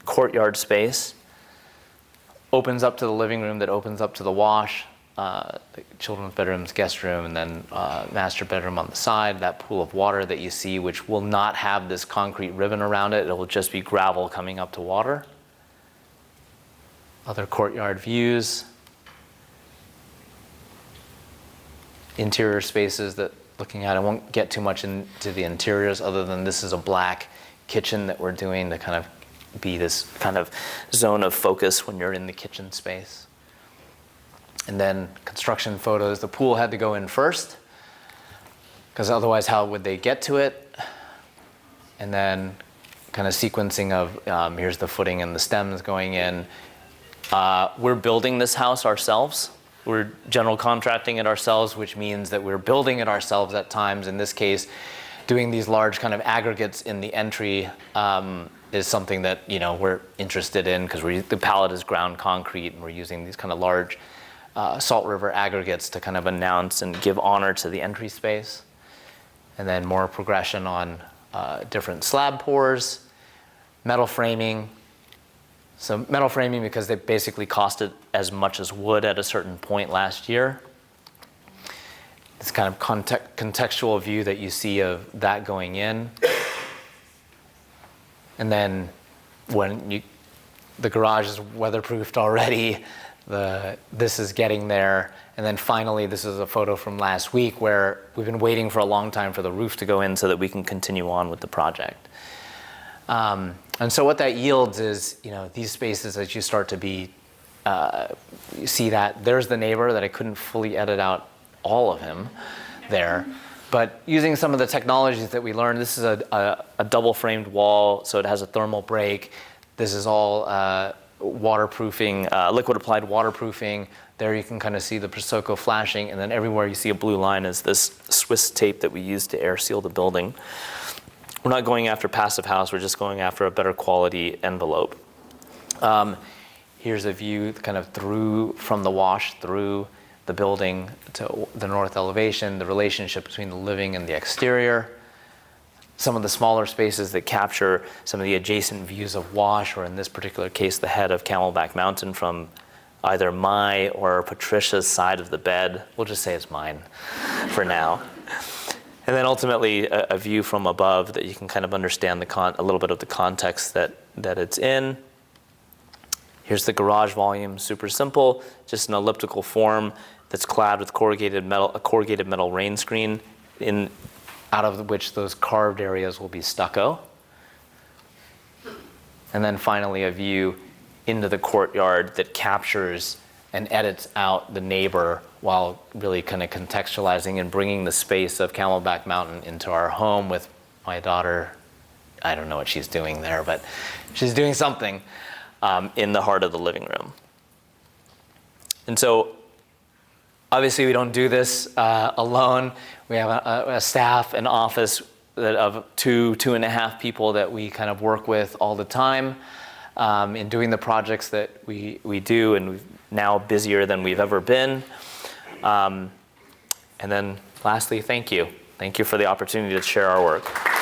courtyard space. Opens up to the living room that opens up to the wash, the children's bedrooms, guest room, and then master bedroom on the side. That pool of water that you see, which will not have this concrete ribbon around it. It will just be gravel coming up to water. Other courtyard views. Interior spaces that looking at. I won't get too much into the interiors other than this is a black kitchen that we're doing to kind of be this kind of zone of focus when you're in the kitchen space. And then construction photos. The pool had to go in first, because otherwise how would they get to it? and then kind of sequencing of here's the footing and the stems going in. We're building this house ourselves. We're general contracting it ourselves, which means that we're building it ourselves at times. In this case, doing these large kind of aggregates in the entry is something that we're interested in, because the palette is ground concrete, and we're using these kind of large Salt River aggregates to kind of announce and give honor to the entry space. And then more progression on different slab pours, metal framing. So metal framing because they basically costed as much as wood at a certain point last year. This kind of contextual view that you see of that going in. And then when the garage is weatherproofed already, this is getting there. And then finally, this is a photo from last week where we've been waiting for a long time for the roof to go in so that we can continue on with the project. And so what that yields is, these spaces as you start to be, you see that there's the neighbor that I couldn't fully edit out all of him there. But using some of the technologies that we learned, this is a double framed wall, so it has a thermal break. This is all waterproofing, liquid applied waterproofing. There you can kind of see the Prosecco flashing, and then everywhere you see a blue line is this Swiss tape that we use to air seal the building. We're not going after passive house, we're just going after a better quality envelope. Here's a view kind of from the wash through the building to the north elevation, the relationship between the living and the exterior. Some of the smaller spaces that capture some of the adjacent views of wash, or in this particular case, the head of Camelback Mountain from either my or Patricia's side of the bed. We'll just say it's mine for now. And then ultimately a view from above that you can kind of understand a little bit of the context that it's in. Here's the garage volume, super simple, just an elliptical form that's clad with a corrugated metal rain screen, out of which those carved areas will be stucco. And then finally a view into the courtyard that captures and edits out the neighbor while really kind of contextualizing and bringing the space of Camelback Mountain into our home with my daughter. I don't know what she's doing there, but she's doing something in the heart of the living room. And so obviously we don't do this alone. We have a staff, an office of 2.5 people that we kind of work with all the time in doing the projects that we do, and we're now busier than we've ever been. And then lastly, thank you. Thank you for the opportunity to share our work.